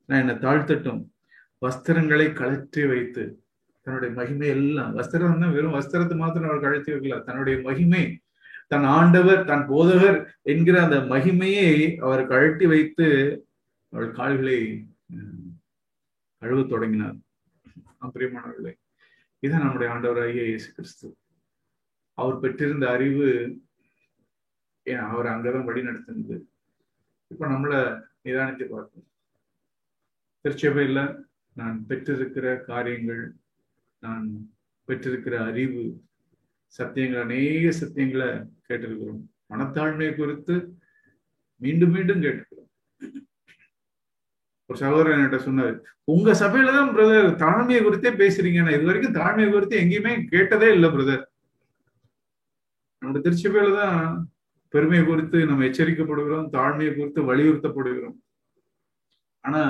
Speaker 1: நான் என்னை தாழ்த்தட்டும். வஸ்திரங்களை கழற்றி வைத்து தன்னுடைய மகிமை எல்லாம், வஸ்திரம் தான் வெறும் வஸ்திரத்தை மாத்திரம் அவர் கழற்றி வைக்கல, தன்னுடைய மகிமை, தன் ஆண்டவர், தன் போதகர் என்கிற அந்த மகிமையை அவர் கழட்டி வைத்து அவள் கால்களை கழுவ தொடங்கினார். பிரியமானவர்களே, இதுதான் நம்முடைய ஆண்டவராகிய இயேசு கிறிஸ்து. அவர் பெற்றிருந்த அறிவு அவர் அங்கதான் வழி நடத்தினது. இப்ப நம்மள நிதானித்து பார்க்கணும். திருச்சபையில நான் பெற்றிருக்கிற காரியங்கள், நான் பெற்றிருக்கிற அறிவு, சத்தியங்கள், அநேக சத்தியங்களை கேட்டிருக்கிறோம். மனத்தாழ்மையை குறித்து மீண்டும் மீண்டும் கேட்டிருக்கிறோம். ஒரு சகோதரன் என்கிட்ட சொன்னாரு, உங்க சபையில தான் பிரதர் தாழ்மையை குறித்தே பேசுறீங்க, நான் இது வரைக்கும் தாழ்மையை குறித்து எங்கேயுமே கேட்டதே இல்லை பிரதர். நம்ம திருச்சபையில தான் பெருமையை குறித்து நம்ம எச்சரிக்கப்படுகிறோம், தாழ்மையை குறித்து வலியுறுத்தப்படுகிறோம். ஆனா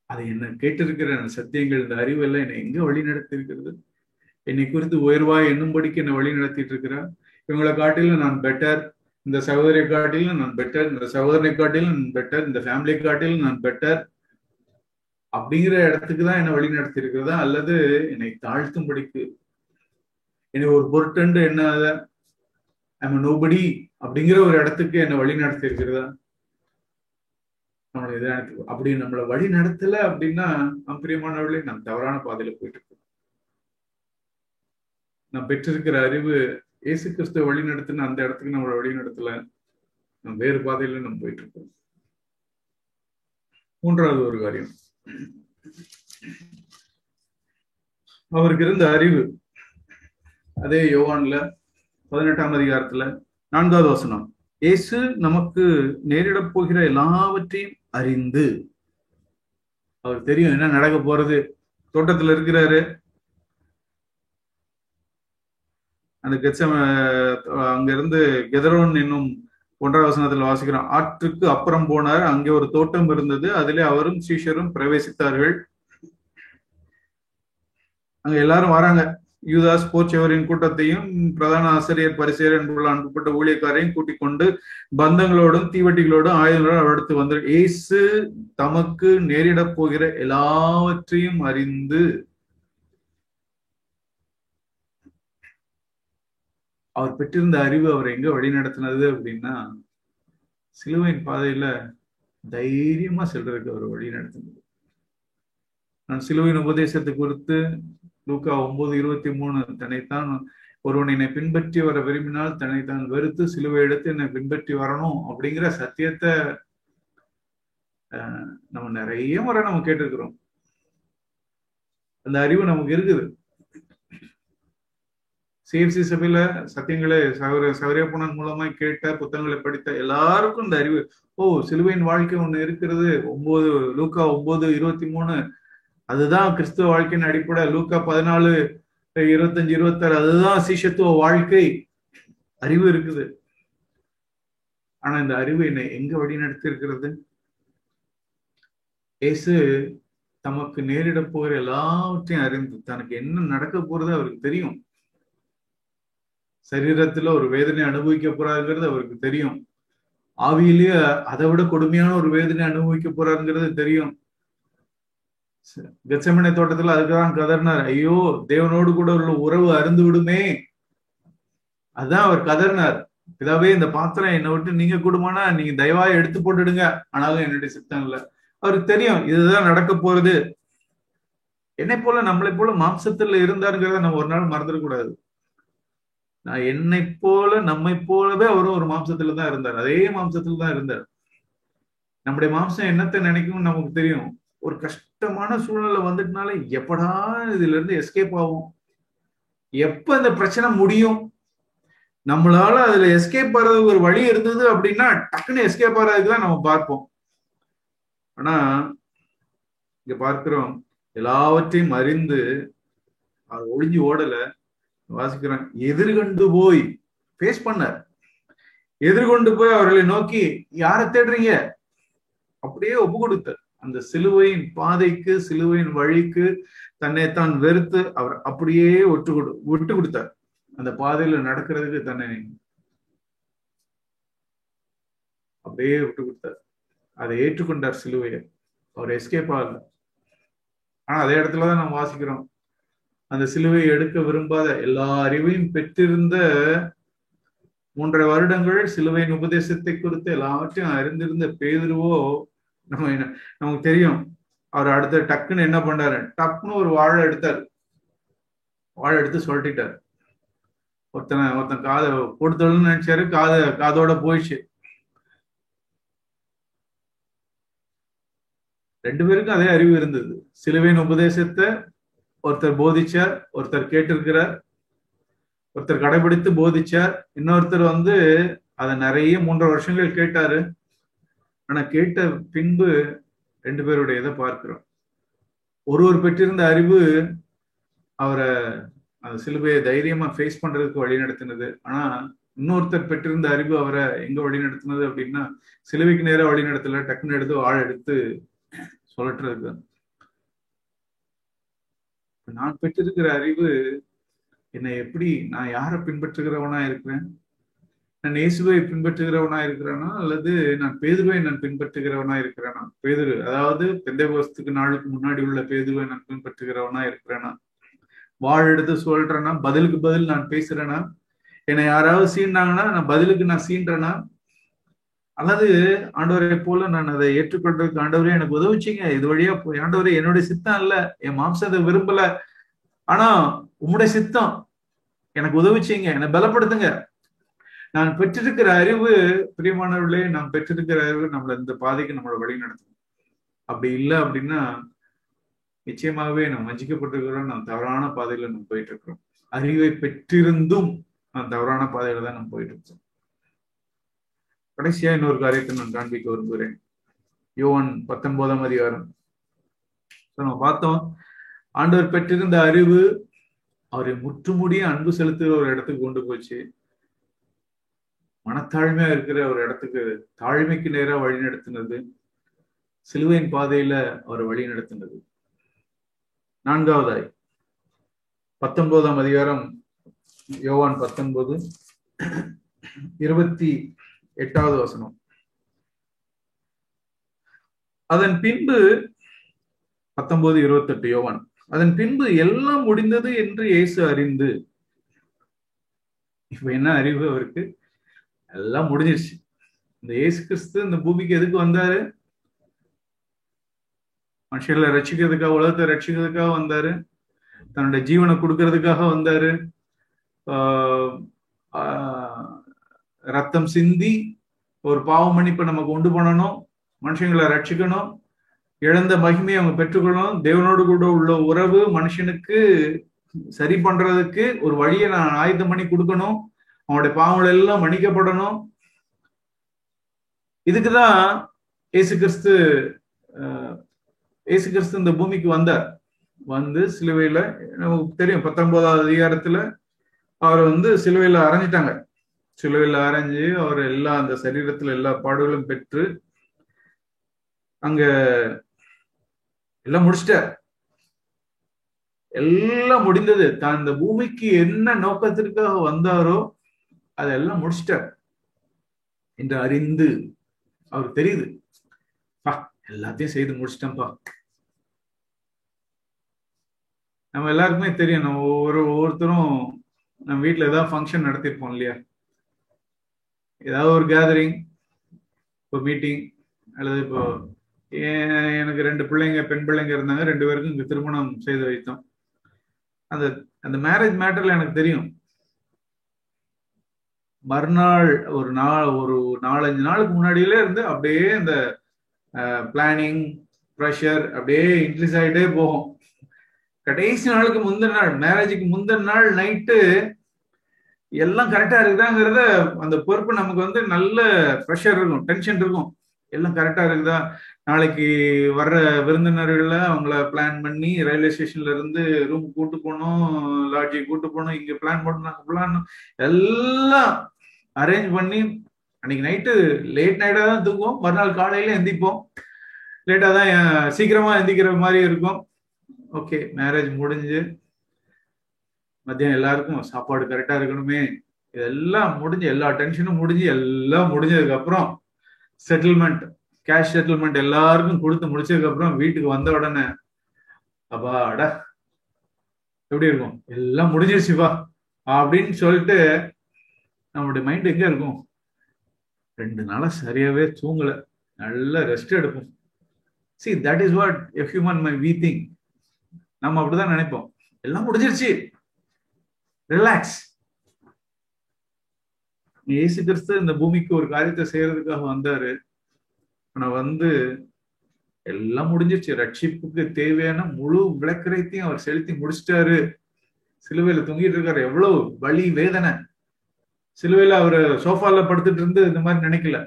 Speaker 1: அதை என்ன கேட்டிருக்கிற சத்தியங்கள், இந்த அறிவு எல்லாம் என்னை எங்க வழி நடத்தி இருக்கிறது? என்னை குறித்து உயர்வாய் என்னும்படிக்கு என்னை வழி நடத்திட்டு இருக்கிறார். இவங்களை காட்டிலும் நான் பெட்டர், இந்த சகோதரியை காட்டிலும் நான் பெட்டர், இந்த சகோதரனை காட்டிலும் நான் பெட்டர், இந்த ஃபேமிலியை காட்டிலும் நான் பெட்டர் அப்படிங்கிற இடத்துக்கு தான் என்னை வழி நடத்தி இருக்கிறதா, அல்லது என்னை தாழ்த்தும்படிக்கு, என்னை ஒரு பொருட்டண்டு என்ன நோபடி அப்படிங்கிற ஒரு இடத்துக்கு என்னை வழி நடத்தி இருக்கிறதா? நம்மளை அப்படி நம்மளை வழி நடத்தல அப்படின்னா, பிரியமானவர்களே, நாம் தவறான பாதையில போயிட்டு இருக்கோம். நாம் பெற்றிருக்கிற அறிவு இயேசு கிறிஸ்துவ வழி நடத்தின அந்த இடத்துக்கு நம்மளை வழி நடத்தல, நம்ம வேறு பாதையில நம்ம போயிட்டு இருக்கோம். 3வது ஒரு காரியம், அவருக்கு இருந்த அறிவு. அதே யோவான்ல 18ஆம் அதிகாரத்துல 4வது வசனம், இயேசு நமக்கு நேரிடப் போகிற எல்லாவற்றையும் அறிந்து, அவருக்கு தெரியும் என்ன நடக்க போறது. தோட்டத்துல இருக்கிறாரு, அந்த அங்க இருந்து கெதரோன் என்னும் 1ஆம் வசனத்துல வாசிக்கிறோம், ஆற்றுக்கு அப்புறம் போனார், அங்கே ஒரு தோட்டம் இருந்தது, அதிலே அவரும் சீஷரும் பிரவேசித்தார்கள். அங்க எல்லாரும் வராங்க. யூதாஸ் போர்ச்சவரின் கூட்டத்தையும் பிரதான ஆசிரியர் பரிசேயர் என்புள்ள அனுப்பப்பட்ட ஊழியக்காரையும் கூட்டிக் கொண்டு பந்தங்களோடும் தீவட்டிகளோடும் ஆயுதங்களோடும் அவரிடத்து வந்தார். இயேசு தமக்கு நேரிடப் போகிற எல்லாவற்றையும் அறிந்து, அவர் பெற்றிருந்த அறிவு அவர் எங்க வழி நடத்தினது அப்படின்னா, சிலுவையின் பாதையில தைரியமா செல்றதுக்கு அவர் வழி நடத்துனது. நான் சிலுவையின் உபதேசத்தை குறித்து லூக்கா 9:23, தன்னைத்தான் ஒருவன் என்னை பின்பற்றி வர விரும்பினால் தன்னைத்தான் வெறுத்து சிலுவை எடுத்து என்னை பின்பற்றி வரணும் அப்படிங்கிற சத்தியத்தை நம்ம நிறைய முறை நம்ம கேட்டிருக்கிறோம். அந்த அறிவு நமக்கு இருக்குது. சிஎஃப்சி சபையில சத்தியங்களை சௌரியப்பணன் மூலமா கேட்ட புத்தகங்களை படித்த எல்லாருக்கும் இந்த அறிவு, சிலுவையின் வாழ்க்கை ஒண்ணு இருக்கிறது. லூக்கா 9:23 அதுதான் கிறிஸ்துவ வாழ்க்கையின் அடிப்படை. லூக்கா 14:25-26 அதுதான் சீஷத்துவ வாழ்க்கை. அறிவு இருக்குது. ஆனா இந்த அறிவு என்னை எங்க வழி நடத்தி இருக்கிறது? இயேசு தமக்கு நேரிட போகிற எல்லாவற்றையும் அறிந்து தனக்கு என்ன நடக்க போறது அவருக்கு தெரியும். சரீரத்துல ஒரு வேதனை அனுபவிக்க போறாருங்கிறது அவருக்கு தெரியும். ஆவியிலேயே அதை விட கொடுமையான ஒரு வேதனை அனுபவிக்க போறாருங்கிறது தெரியும். கெத்செமனே தோட்டத்துல அதுக்குதான் கதறினார், ஐயோ தேவனோடு கூட உள்ள உறவு அருந்து விடுமே. அதுதான் அவர் கதறினார், பிதாவே இந்த பாத்திரம் என்னை விட்டு நீங்க கூடுமானா நீங்க தயவா எடுத்து போட்டுடுங்க, ஆனாலும் என்னுடைய சித்தம் இல்லை. அவருக்கு தெரியும் இதுதான் நடக்க போறது. என்னை போல நம்மளை போல மாம்சத்துல இருந்தாருங்கிறத நம்ம ஒரு நாள் மறந்துடக்கூடாது. நான் என்னை போல நம்மை போலவே அவரும் ஒரு மாம்சத்துல தான் இருந்தார். அதே மாம்சத்துல தான் இருந்தார். நம்முடைய மாம்சம் என்னத்தை நினைக்கும் நமக்கு தெரியும். ஒரு கஷ்டமான சூழ்நிலை வந்துட்டனால எப்படா இதுல இருந்து எஸ்கேப் ஆகும், எப்ப இந்த பிரச்சனை முடியும், நம்மளால அதுல எஸ்கேப் ஆறதுக்கு ஒரு வழி இருந்தது அப்படின்னா டக்குன்னு எஸ்கேப் ஆறதுக்கு தான் நம்ம பார்ப்போம். ஆனா இங்க பார்க்கிறோம், எல்லாவற்றையும் அறிந்து அது ஒளிஞ்சு ஓடல. வாசிக்கிறேன், எதிர்கொண்டு போய் பேஸ் பண்ணார். எதிர்கொண்டு போய் அவர்களை நோக்கி யாரை தேடுறீங்க அப்படியே ஒப்பு கொடுத்தார். அந்த சிலுவையின் பாதைக்கு சிலுவையின் வழிக்கு தன்னைத்தான் வெறுத்து அவர் அப்படியே விட்டு கொடுத்தார். அந்த பாதையில நடக்கிறதுக்கு தன்னை அப்படியே விட்டு கொடுத்தார். அதை ஏற்றுக்கொண்டார் சிலுவையை. அவர் எஸ்கேப் ஆகல. ஆனா அதே இடத்துலதான் நம்ம வாசிக்கிறோம், அந்த சிலுவையை எடுக்க விரும்பாத எல்லா அறிவையும் பெற்றிருந்த 3.5 வருடங்கள் சிலுவையின் உபதேசத்தை குறித்து எல்லாவற்றையும் அறிந்திருந்த பேதுருவோ நமக்கு தெரியும். அவர் அடுத்த டக்குன்னு என்ன பண்ணாரு, டக்குன்னு ஒரு வாழை எடுத்தார். வாழை எடுத்து சொல்லிட்டார். ஒருத்தன் காதை கொடுத்தோன்னு நினைச்சாரு, காதோட போயிடுச்சு. 2 பேருக்கும் அதே அறிவு இருந்தது. சிலுவையின் உபதேசத்தை ஒருத்தர் போதிச்சார், ஒருத்தர் கேட்டிருக்கிறார், ஒருத்தர் கடைபிடித்து போதிச்சார், இன்னொருத்தர் அதை நிறைய 3.5 வருஷங்கள் கேட்டாரு. ஆனா கேட்ட பின்பு 2 பேருடைய இதை பார்க்கிறோம். ஒருவர் பெற்றிருந்த அறிவு அவரை அந்த சிலுவையை தைரியமா ஃபேஸ் பண்றதுக்கு வழி நடத்தினது. ஆனா இன்னொருத்தர் பெற்றிருந்த அறிவு அவரை எங்க வழி நடத்தினது அப்படின்னா, சிலுவைக்கு நேரம் வழி நடத்தல, டக்குன்னு எடுத்து வாழை எடுத்து சொல்லட்டுறதுக்கு. நான் பெற்றிருக்கிற அறிவு என்னை எப்படி, நான் யாரை பின்பற்றுகிறவனா இருக்கிறேன்? நான் இயேசுவை பின்பற்றுகிறவனா இருக்கிறேனா, அல்லது நான் பேதுருவை நான் பின்பற்றுகிறவனா இருக்கிறேனா? பேதுரு, அதாவது பெந்தேகோஸ்துக்கு நாளுக்கு முன்னாடி உள்ள பேதுருவை நான் பின்பற்றுகிறவனா இருக்கிறேனா? வாழெடுத்து சொல்றேன்னா, பதிலுக்கு பதில் நான் பேசுறேனா? என்னை யாராவது சீண்டாங்கன்னா நான் பதிலுக்கு நான் சீன்றேனா? அல்லது ஆண்டவரை போல நான் அதை ஏற்றுக்கொள்றதுக்கு, ஆண்டவரே எனக்கு உதவிச்சிங்க, இது வழியா போய், ஆண்டவரே என்னுடைய சித்தம் இல்ல, என் மாம்சத்தை விரும்பல, ஆனா உம்முடைய சித்தம், எனக்கு உதவிச்சிங்க, என்னை பலப்படுத்துங்க. நான் பெற்றிருக்கிற அறிவு, பிரியமானவர்களே, நாம் பெற்றிருக்கிற அறிவு நம்மள இந்த பாதைக்கு நம்மளை வழி நடத்தும். அப்படி இல்லை அப்படின்னா நிச்சயமாகவே நம்ம வஞ்சிக்கப்பட்டிருக்கிறோம், நம்ம தவறான பாதையில நம்ம போயிட்டு இருக்கிறோம். அறிவை பெற்றிருந்தும் நான் தவறான பாதையில தான் நம்ம போயிட்டு இருக்கோம். கடைசியா இன்னொரு காரியத்தை நான் காண்பிக்க விரும்புகிறேன். யோவான் 19ஆம் அதிகாரம். நம்ம பார்த்தோம், ஆண்டவர் பெற்றிருந்த அறிவு அவரை முற்றுமுடிய அன்பு செலுத்துகிற ஒரு இடத்துக்கு கொண்டு போச்சு. மனத்தாழ்மையா இருக்கிற ஒரு இடத்துக்கு, தாழ்மைக்கு நேரா வழி நடத்தினது. சிலுவையின் பாதையில அவரை வழி நடத்தினது. 4வதாய் 19ஆம் அதிகாரம், யோவான் 19:28வது வசனம். அதன் பின்பு 19:28 யோவான். அதன் பின்பு எல்லாம் முடிந்தது என்று இயேசு அறிந்து. இப்ப என்ன அறிவு அவருக்கு? எல்லாம் முடிஞ்சிருச்சு. இந்த இயேசு கிறிஸ்து இந்த பூமிக்கு எதுக்கு வந்தாரு? மனுஷர்களை ரட்சிக்கிறதுக்காக, உலகத்தை ரட்சிக்கிறதுக்காக வந்தாரு. தன்னுடைய ஜீவனை கொடுக்கறதுக்காக வந்தாரு. ரத்தம் சிந்தி ஒரு பாவ மன்னிப்பை நமக்கு உண்டு பண்ணணும், மனுஷங்களை ரட்சிக்கணும், இழந்த மகிமையை அவங்க பெற்றுக்கொள்ளணும், தேவனோடு கூட உள்ள உறவு மனுஷனுக்கு சரி பண்றதுக்கு ஒரு வழியை நான் ஆயுதம் பண்ணி கொடுக்கணும், அவனுடைய பாவங்கள் எல்லாம் மன்னிக்கப்படணும். இதுக்குதான் இயேசு கிறிஸ்து இந்த பூமிக்கு வந்தார். வந்து சிலுவையில, நமக்கு தெரியும் 19வது அதிகாரத்துல அவரை சிலுவையில அரைஞ்சிட்டாங்க. சிலுவையில அரைஞ்சு அவர் எல்லா அந்த சரீரத்துல எல்லா பாடுகளும் பெற்று அங்க எல்லாம் முடிச்சிட்டார். எல்லாம் முடிந்தது. தான் இந்த பூமிக்கு என்ன நோக்கத்திற்காக வந்தாரோ அதெல்லாம் முடிச்சிட்டார் என்று அறிந்து அவர் தெரியுது, எல்லாத்தையும் செய்து முடிச்சிட்டேன்ப்பா. நம்ம எல்லாருக்குமே தெரியும், நம்ம ஒவ்வொருத்தரும் நம்ம வீட்டுல ஏதாவது ஃபங்க்ஷன் நடத்திருப்போம் இல்லையா? ஏதாவது ஒரு கேதரிங், இப்போ மீட்டிங், அல்லது இப்போ எனக்கு 2 பிள்ளைங்க, பெண் பிள்ளைங்க இருந்தாங்க, 2 பேருக்கும் இங்க திருமணம் செய்து வைத்தோம். அந்த மேரேஜ் மேட்டர்ல எனக்கு தெரியும், மறுநாள் ஒரு 4-5 நாளுக்கு முன்னாடியில இருந்து அப்படியே இந்த பிளானிங் ப்ரெஷர் அப்படியே இன்க்ரீஸ் ஆகிட்டே போகும். கடைசி நாளுக்கு முந்தின நாள், மேரேஜுக்கு முந்தின நாள் நைட்டு எல்லாம் கரெக்டா இருக்குதாங்கிறத அந்த பொறுப்பு நமக்கு நல்ல ப்ரெஷர் இருக்கும், டென்ஷன் இருக்கும். எல்லாம் கரெக்டா இருக்குதா, நாளைக்கு வர்ற விருந்தினர்கள அவங்கள பிளான் பண்ணி ரயில்வே ஸ்டேஷன்ல இருந்து ரூம் கூட்டு போகணும், லாட்ஜி கூட்டு போகணும், இங்க பிளான் பண்ணணும், எல்லாம் அரேஞ்ச் பண்ணி அன்னைக்கு நைட்டு லேட் நைட்டா தான் தூங்குவோம், மறுநாள் காலையில எந்திப்போம், லேட்டா தான் சீக்கிரமா எந்திக்கிற மாதிரி இருக்கும். ஓகே, மேரேஜ் முடிஞ்சு மத்தியம் எல்லாருக்கும் சாப்பாடு கரெக்டா இருக்கணுமே, இதெல்லாம் முடிஞ்சு எல்லா டென்ஷனும் முடிஞ்சு எல்லாம் முடிஞ்சதுக்கு அப்புறம் செட்டில்மெண்ட், கேஷ் செட்டில்மெண்ட் எல்லாருக்கும் கொடுத்து முடிச்சதுக்கு அப்புறம் வீட்டுக்கு வந்த உடனே அப்பாடா எப்படி இருக்கும், எல்லாம் முடிஞ்சிருச்சுப்பா அப்படின்னு சொல்லிட்டு நம்மளுடைய மைண்ட் எங்க இருக்கும்? 2 நாளா சரியாவே தூங்கல, நல்ல ரெஸ்ட் எடுப்போம். See, that is what a human we think. நம்ம அப்படிதான் நினைப்போம், எல்லாம் முடிஞ்சிருச்சு, ரிலாக்ஸ். இயேசு கிறிஸ்து இந்த பூமிக்கு ஒரு காரியத்தை செய்யறதுக்காக வந்தாரு. ஆனா எல்லாம் முடிஞ்சிருச்சு, ரட்சிப்புக்கு தேவையான முழு விளக்கரைத்தையும் அவர் செலுத்தி முடிச்சிட்டாரு. சிலுவையில தொங்கிட்டு இருக்காரு, எவ்வளவு வலி வேதனை. சிலுவையில அவர் சோஃபால படுத்துட்டு இருந்து இந்த மாதிரி நினைக்கல,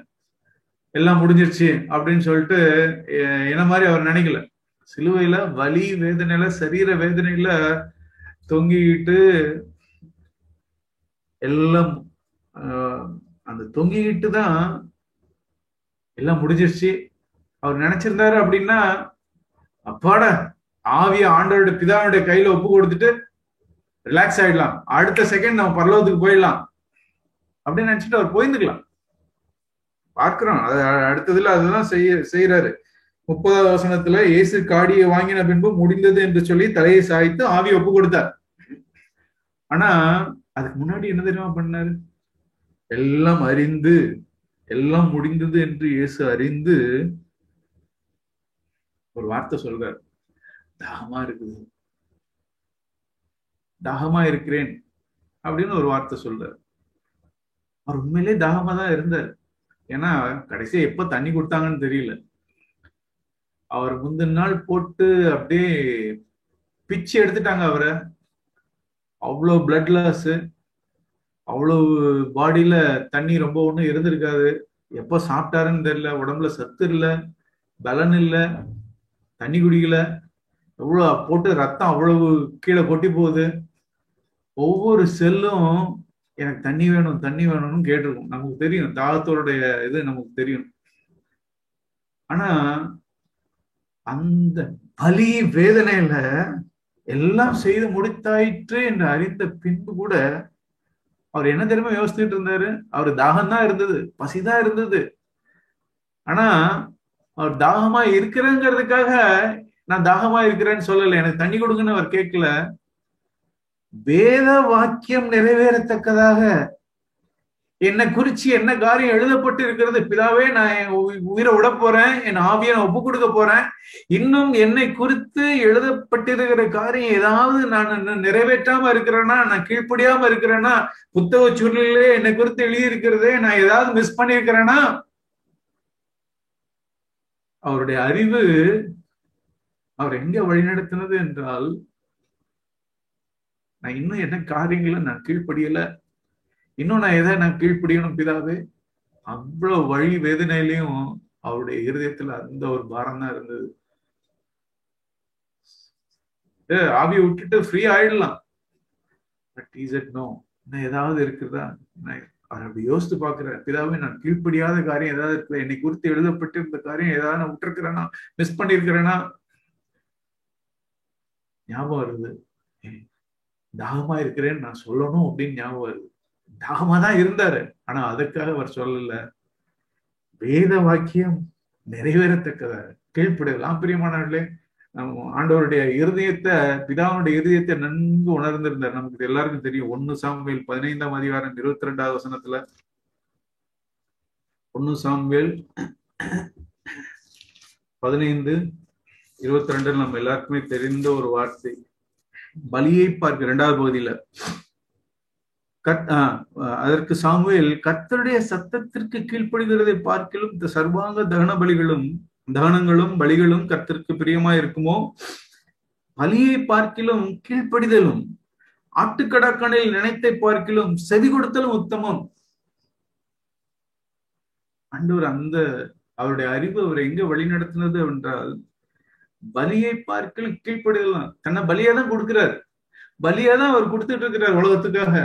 Speaker 1: எல்லாம் முடிஞ்சிருச்சு அப்படின்னு சொல்லிட்டு என்ன மாதிரி அவர் நினைக்கல. சிலுவையில வலி வேதனையில, சரீர வேதனையில தொங்கிக்கிட்டு எல்லாம் அந்த தொங்கிக்கிட்டு தான் எல்லாம் முடிஞ்சிருச்சு அவர் நினைச்சிருந்தாரு. அப்படின்னா அப்பாடா, ஆவிய ஆண்டவருடைய பிதாவுடைய கையில ஒப்பு கொடுத்துட்டு ரிலாக்ஸ் ஆயிடலாம், அடுத்த செகண்ட் நம்ம பரலோகத்துக்கு போயிடலாம் அப்படின்னு நினைச்சிட்டு அவர் போயிருந்துக்கலாம். பார்க்கிறோம், அது அடுத்ததுல அதுதான் செய்யறாரு. 30வது வசனத்துல இயேசு காடியை வாங்கின பின்பு முடிந்தது என்று சொல்லி தலையை சாய்த்து ஆவியை ஒப்பு கொடுத்தார். ஆனா அதுக்கு முன்னாடி என்ன தெரியுமா பண்ணாரு? எல்லாம் அறிந்து, எல்லாம் முடிந்தது என்று இயேசு அறிந்து ஒரு வார்த்தை சொல்றார், தாகமா இருக்குது, தாகமா இருக்கிறேன் அப்படின்னு ஒரு வார்த்தை சொல்றாரு. அவர் உண்மையிலே தாகமா தான் இருந்தார். ஏன்னா கடைசியா எப்ப தண்ணி கொடுத்தாங்கன்னு தெரியல. அவர் முந்தின நாள் போட்டு அப்படியே பிச்சு எடுத்துட்டாங்க அவரை. அவ்வளவு பிளட் லாஸ், அவ்வளவு பாடியில தண்ணி ரொம்ப ஒண்ணும் இருந்திருக்காது. எப்ப சாப்பிட்டாருன்னு தெரியல, உடம்புல சத்து இல்ல, பலன் இல்ல, தண்ணி குடிக்கல, எவ்வளவு போட்டு ரத்தம் அவ்வளவு கீழே கொட்டி போகுது. ஒவ்வொரு செல்லும் எனக்கு தண்ணி வேணும், தண்ணி வேணும்னு கேட்டிருக்கும். நமக்கு தெரியும் தாகத்தோடைய இது நமக்கு தெரியும். ஆனா அந்த பலி வேதனையில எல்லாம் செய்து முடித்தாயிற்று என்று அறிந்த பின்பு கூட அவர் என்ன தெரியுமா யோசிச்சுட்டு இருந்தாரு? அவரு தாகம் தான் இருந்தது, பசிதான் இருந்தது. ஆனா அவர் தாகமா இருக்கிறேங்கிறதுக்காக நான் தாகமா இருக்கிறேன்னு சொல்லல, எனக்கு தண்ணி கொடுங்கன்னு அவர் கேட்கல. வேத வாக்கியம் நிறைவேறத்தக்கதாக என்னை குறிச்சு என்ன காரியம் எழுதப்பட்டு இருக்கிறது? பிதாவே, நான் என் உயிரை விட போறேன், என் ஆவியை நான் ஒப்பு கொடுக்க போறேன். இன்னும் என்னை குறித்து எழுதப்பட்டிருக்கிற காரியம் ஏதாவது நான் நிறைவேற்றாம இருக்கிறேன்னா, நான் கீழ்ப்படியாம இருக்கிறேன்னா, புத்தக சுருளிலே என்னை குறித்து எழுதியிருக்கிறதே நான் ஏதாவது மிஸ் பண்ணியிருக்கிறேன்னா, அவருடைய அறிவு அவர் எங்க வழிநடத்தினது என்றால், நான் இன்னும் என்ன காரியங்களை நான் கீழ்ப்படியல, இன்னும் நான் எதை நான் கீழ்ப்படியணும் பிதாவே. அவ்வளவு வழி வேதனையிலையும் அவருடைய இருதயத்துல அந்த ஒரு பாரம் தான் இருந்தது. ஆவியை விட்டுட்டு ஃப்ரீ ஆயிடலாம், பட் இஸ் இட் நோ, இன்னும் ஏதாவது இருக்குதா? நான் அப்படி யோசித்து பாக்குறேன், பிதாவே நான் கீழ்ப்படியாத காரியம் ஏதாவது இருக்குதா, என்னை குறித்து எழுதப்பட்டு இந்த காரியம் ஏதாவது நான் விட்டுருக்கிறேன்னா, மிஸ் பண்ணிருக்கிறேன்னா. ஞாபகம் வருது, தாகமா இருக்கிறேன்னு நான் சொல்லணும் அப்படின்னு ஞாபகம் வருது. தாகமா தான் இருந்தாரு, ஆனா அதுக்காக அவர் சொல்லல, வேத வாக்கியம் நிறைவேறத்தக்கதா கீழ்ப்படியலாம். பிரியமானவர்களே, நம்ம ஆண்டவருடைய இருதயத்தை, பிதாவுடைய இருதயத்தை நன்கு உணர்ந்திருந்தார். நமக்கு எல்லாருக்கும் தெரியும், 1 சாமுவேல் 15ஆம் அதிகாரம் 22வது வசனத்துல, 1 சாமுவேல் 15:22 நம்ம எல்லாருக்குமே தெரிந்த ஒரு வார்த்தை. பலியை பார்க்க 2வது பகுதியில அதற்கு சாமுவேல், கர்த்தருடைய சத்தத்திற்கு கீழ்ப்படுகிறதை பார்க்கிலும் இந்த சர்வாங்க தகனங்களும் பலிகளும் கர்த்தருக்கு பிரியமா இருக்குமோ, பலியை பார்க்கிலும் கீழ்ப்படிதலும் ஆட்டுக்கடாக்கணில் நினைத்தை பார்க்கிலும் செவி கொடுத்தலும் உத்தமம். ஆண்டவர் அந்த அவருடைய அறிவு அவரை எங்க வழி நடத்தினது என்றால், பலியை பார்க்கிலும் கீழ்ப்படிதல். தன்னை பலியா தான் கொடுக்கிறார், பலியா தான் அவர் கொடுத்துட்டு இருக்கிறார் உலகத்துக்காக.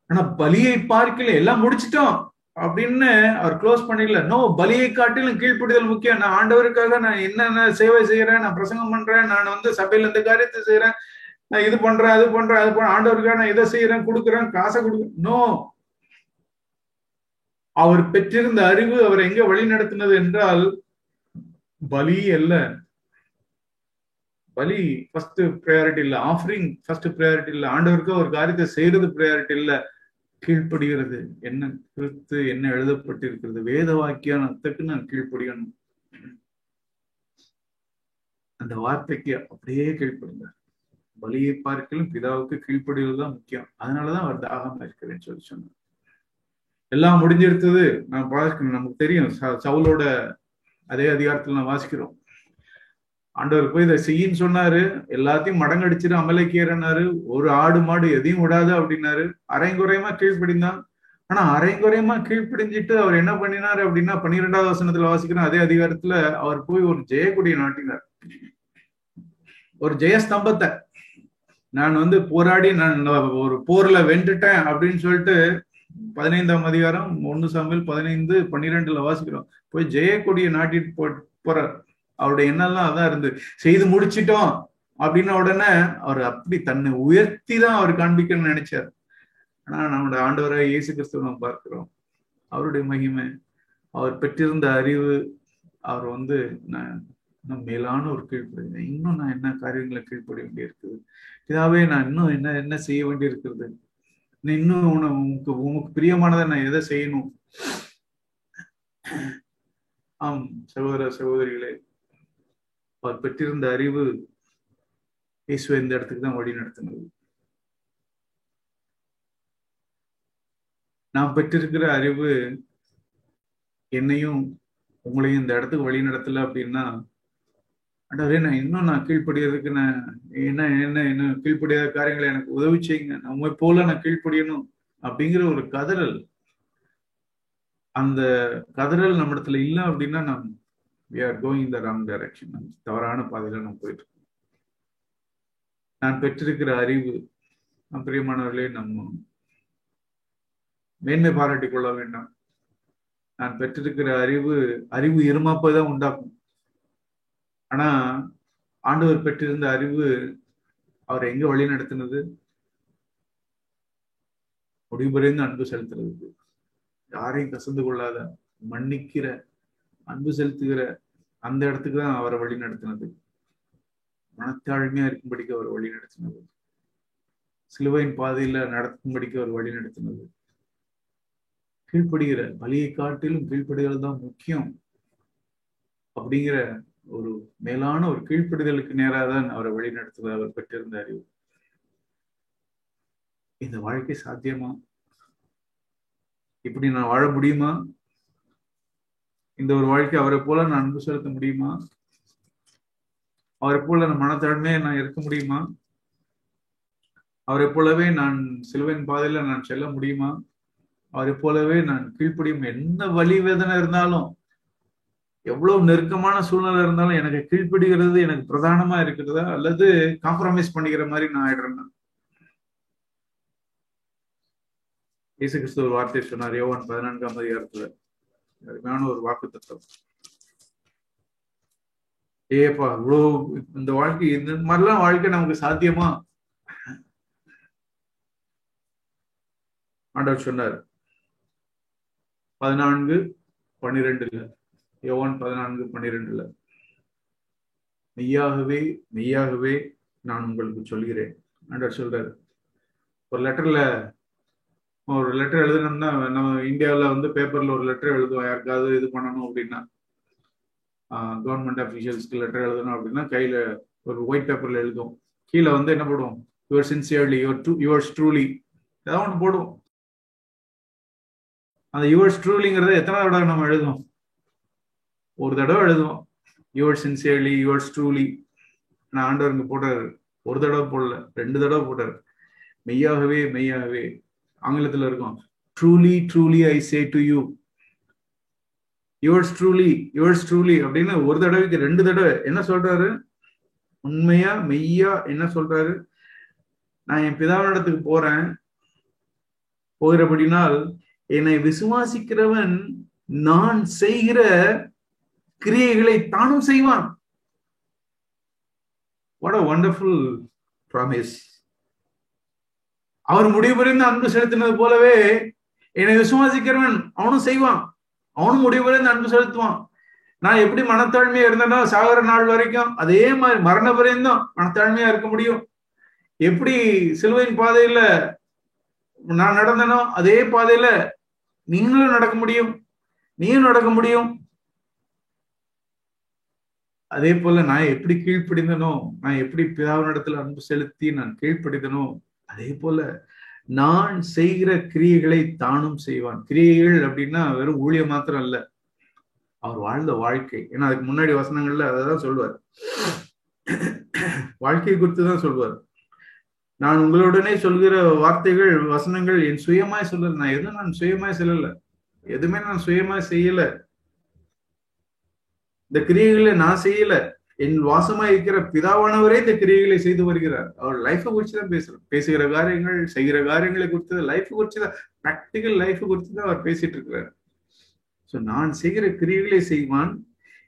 Speaker 1: ஆனா பலியை பார்க்கல, எல்லாம் முடிச்சிட்டோம் அப்படின்னு அவர் க்ளோஸ் பண்ணிடல. நோ, பலியை காட்டிலும் கீழ்ப்படிதல் முக்கியம். நான் ஆண்டவருக்காக நான் என்னென்ன சேவை செய்யறேன், நான் பிரசங்கம் பண்றேன், நான் சபையில இந்த காரியத்தை செய்யறேன், நான் இது பண்றேன் அது பண்றேன், ஆண்டவருக்காக நான் இதை செய்யறேன், கொடுக்குறேன், காசை கொடுக்குறேன். நோ, அவர் பெற்றிருந்த அறிவு அவர் எங்க வழி நடத்தினது என்றால், பலி அல்ல. பலி ஃபர்ஸ்ட் ப்ரையாரிட்டி இல்ல, ஆஃபரிங் ஃபர்ஸ்ட் ப்ரையாரிட்டி இல்ல, ஆண்டவருக்கு ஒரு காரியத்தை செய்யறது ப்ரையாரிட்டி இல்ல, கீழ்ப்படுகிறது. என்ன குறித்து என்ன எழுதப்பட்டிருக்கிறது, வேத வாக்கியத்துக்கு நான் கீழ்ப்படியணும். அந்த வார்த்தைக்கு அப்படியே கீழ்ப்படுங்க. பலியை பார்க்கலும் பிதாவுக்கு கீழ்ப்படிவதுதான் முக்கியம். அதனாலதான் அவர் தாகமா இருக்கிறேன்னு சொல்லி சொன்னார். எல்லாம் முடிஞ்சிருத்தது. நான் வாசிக்கணும், நமக்கு தெரியும் சவுலோட அதே அதிகாரத்துல நான் வாசிக்கிறோம். ஆண்டவர் போய் இதை செய்யின்னு சொன்னாரு, எல்லாத்தையும் மடங்கடிச்சிட்டு அமலைக்கேறனாரு, ஒரு ஆடு மாடு எதையும் விடாது அப்படின்னாரு. அரைங்குறையமா கீழ்ப்படிந்தான். ஆனா அரைங்குறையமா கீழ்ப்படிஞ்சிட்டு அவர் என்ன பண்ணினாரு அப்படின்னா, 12வது வசனத்துல வாசிக்கிறோம், அதே அதிகாரத்துல அவர் போய் ஒரு ஜெயக்குடியை நாட்டினார், ஒரு ஜெயஸ்தம்பத்தை. நான் போராடி நான் ஒரு போர்ல வென்றுட்டேன் அப்படின்னு சொல்லிட்டு 15ஆம் அதிகாரம் 1 சாமுவேல் 15:12 வாசிக்கிறோம். போய் ஜெயக்கொடியை நாட்டிட்டு போறார். அவருடைய எண்ணெல்லாம் அதான் இருந்து, செய்து முடிச்சிட்டோம் அப்படின்ன உடனே அவர் அப்படி தன்னை உயர்த்தி தான் அவர் காண்பிக்கணும்னு நினைச்சார். ஆனா நம்முடைய ஆண்டவராக இயேசு கிறிஸ்துவ நாம் பார்க்கிறோம், அவருடைய மகிமை, அவர் பெற்றிருந்த அறிவு, அவர் நான் மேலான ஒரு கீழ்ப்படினேன். இன்னும் நான் என்ன காரியங்களை கீழ்ப்பட வேண்டி இருக்குது, இதாவே நான் இன்னும் என்ன என்ன செய்ய வேண்டி இருக்கிறது, இன்னும் உனக்கு பிரியமானதை நான் எதை செய்யணும். ஆம் சகோதர சகோதரிகளே, அவர் பெற்றிருந்த அறிவு இயேசுவை இந்த இடத்துக்கு தான் வழி நடத்தினது. நான் பெற்றிருக்கிற அறிவு என்னையும் உங்களையும் இந்த இடத்துக்கு வழி நடத்தல அப்படின்னா, அடவே நான் கீழ்ப்படியறதுக்கு நான் என்ன கீழ்ப்படியாத காரியங்களை எனக்கு உதவி செய்யுங்க, நம்ம போல நான் கீழ்ப்படியணும் அப்படிங்கிற ஒரு கதறல், அந்த கதறல் நம்ம இடத்துல இல்லை அப்படின்னா we are going in the wrong direction. தவறான பாதையில நம்ம போயிட்டு இருக்கோம். நான் பெற்றிருக்கிற அறிவு, பிரியமானவர்களே, நம்ம மேன்மை பாராட்டிக் கொள்ள வேண்டாம். நான் பெற்றிருக்கிற அறிவு இருமாப்பை தான் உண்டாக்கும். ஆனா ஆண்டவர் பெற்றிருந்த அறிவு அவரை எங்க வழி நடத்தினது, முடிவுபுரிந்து அன்பு செலுத்துறதுக்கு, யாரையும் கசந்து கொள்ளாத மன்னிக்கிற அன்பு செலுத்துகிற அந்த இடத்துக்கு தான் அவரை வழி நடத்தினது. மனத்தாழ்மையா இருக்கும்படிக்கு அவர் வழி நடத்தினது, சிலுவையின் பாதையில நடக்கும்படிக்கு அவர் வழி நடத்தினது. கீழ்ப்படுகிற பலியை காட்டிலும் கீழ்ப்படுதல் தான் முக்கியம் அப்படிங்கிற ஒரு மேலான ஒரு கீழ்ப்படுதலுக்கு நேராக தான் அவரை வழிநடத்துவது அவர் பெற்றிருந்த அறிவு. இந்த வாழ்க்கை சாத்தியமா? இப்படி நான் வாழ முடியுமா? இந்த ஒரு வாழ்க்கை அவரை போல நான் அன்பு செலுத்த முடியுமா? அவரை போல நான் மனத்தாழ்மையை நான் இருக்க முடியுமா? அவரை போலவே நான் சிலுவையின் பாதையில நான் செல்ல முடியுமா? அவரை போலவே நான் கீழ்ப்படியும், என்ன வலி வேதனை இருந்தாலும், எவ்வளவு நெருக்கமான சூழ்நிலை இருந்தாலும் எனக்கு கீழ்ப்படுகிறது எனக்கு பிரதானமா இருக்கிறதா, அல்லது காம்ப்ரமைஸ் பண்ணிக்கிற மாதிரி நான் ஆயிடுறேன்னா? இயேசு கிறிஸ்து ஒரு வார்த்தை சொன்னார் யோவான் 14ஆம் அதிகாரத்துல, அருமையான ஒரு வாக்கு தத்துவம். ஏப்பா இவ்வளோ இந்த வாழ்க்கை, இந்த மாதிரிலாம் வாழ்க்கை நமக்கு சாத்தியமா? ஆண்டவர் சொன்னார் 14:12 யோவான் 14:12, மெய்யாகவே மெய்யாகவே நான் உங்களுக்கு சொல்கிறேன். ஆண்டவர் சொல்றாரு. ஒரு லெட்டர் எழுதணும்னா, நம்ம இந்தியாவில் பேப்பர்ல ஒரு லெட்டர் எழுதுவோம், யாருக்காவது இது பண்ணணும் அப்படின்னா, கவர்மெண்ட் அஃபீஷியல்ஸ்க்கு லெட்டர் எழுதணும் அப்படின்னா கையில ஒரு ஒயிட் பேப்பர்ல எழுதும். கீழே என்ன போடுவோம்? யுவர் சின்சியர்லி, யுவர்ஸ் ட்ரூலி, ஏதாவது ஒன்று போடுவோம். அந்த யுவர்ஸ் ட்ரூலிங்கிறத எத்தனை தடவை நம்ம எழுதுவோம்? ஒரு தடவை எழுதுவோம். Your sincerely, yours truly. நான் ஆண்டவர் இங்க போட்டாரு, ஒரு தடவை போடல, 2 தடவை போட்டாரு. மெய்யாகவே மெய்யாகவே, ஆங்கிலத்துல இருக்கும், truly truly I say to you, yours truly அப்படின்னு ஒரு தடவைக்கு 2 தடவை என்ன சொல்றாரு? உண்மையா மெய்யா என்ன சொல்றாரு? நான் என் பிதாவினிடத்துக்கு போறேன், போகிறபடினால் என்னை விசுவாசிக்கிறவன் நான் செய்கிற கிரியைகளை தானும் செய்வான். What a wonderful promise. அவர் முடிவு புரிந்து அன்பு செலுத்தினது போலவே என்னை விசுவாசிக்கிறவன் அவனும் செய்வான், அவனும் முடிவு புரிந்து அன்பு செலுத்துவான். நான் எப்படி மனத்தாழ்மையா இருந்தேனோ சாகர நாள் வரைக்கும், அதே மாதிரி மரண பரியந்தம் மனத்தாழ்மையா இருக்க முடியும். எப்படி சிலுவையின் பாதையில நான் நடந்தனோ அதே பாதையில நீங்களும் நடக்க முடியும், நீயும் நடக்க முடியும். அதே போல நான் எப்படி கீழ்ப்படிந்தனோ, நான் எப்படி பிதாவினிடத்துல அன்பு செலுத்தி நான் கீழ்ப்படிந்தனோ, அதே போல நான் செய்கிற கிரியைகளை தானும் செய்வான். கிரியைகள் அப்படின்னா வெறும் ஊழியம் மாத்திரம் இல்ல, அவர் வாழ்ந்த வாழ்க்கை. ஏன்னா அதுக்கு முன்னாடி வசனங்கள்ல அதான் சொல்வார், வாழ்க்கை குறித்து தான் சொல்வார். நான் உங்களுடனே சொல்கிற வார்த்தைகள் வசனங்கள் என் சுயமாய் சொல்லல. நான் எதுவும் நான் சுயமாய் சொல்லல, எதுவுமே நான் சுயமாய் செய்யல. இந்த கிரியைகளை நான் செய்யல, என் வாசமா இருக்கிற பிதாவானவரே இந்த கிரியைகளை செய்து வருகிறார். அவர் லைஃபை குறிச்சு தான் பேசுறார். பேசுகிற காரியங்கள், செய்கிற காரியங்களை குறித்து, லைஃப் குறிச்சு தான், பிராக்டிக்கல் லைஃப் குறித்து தான் அவர் பேசிட்டு இருக்கிறார். சோ நான் செய்கிற கிரியைகளை செய்வான்,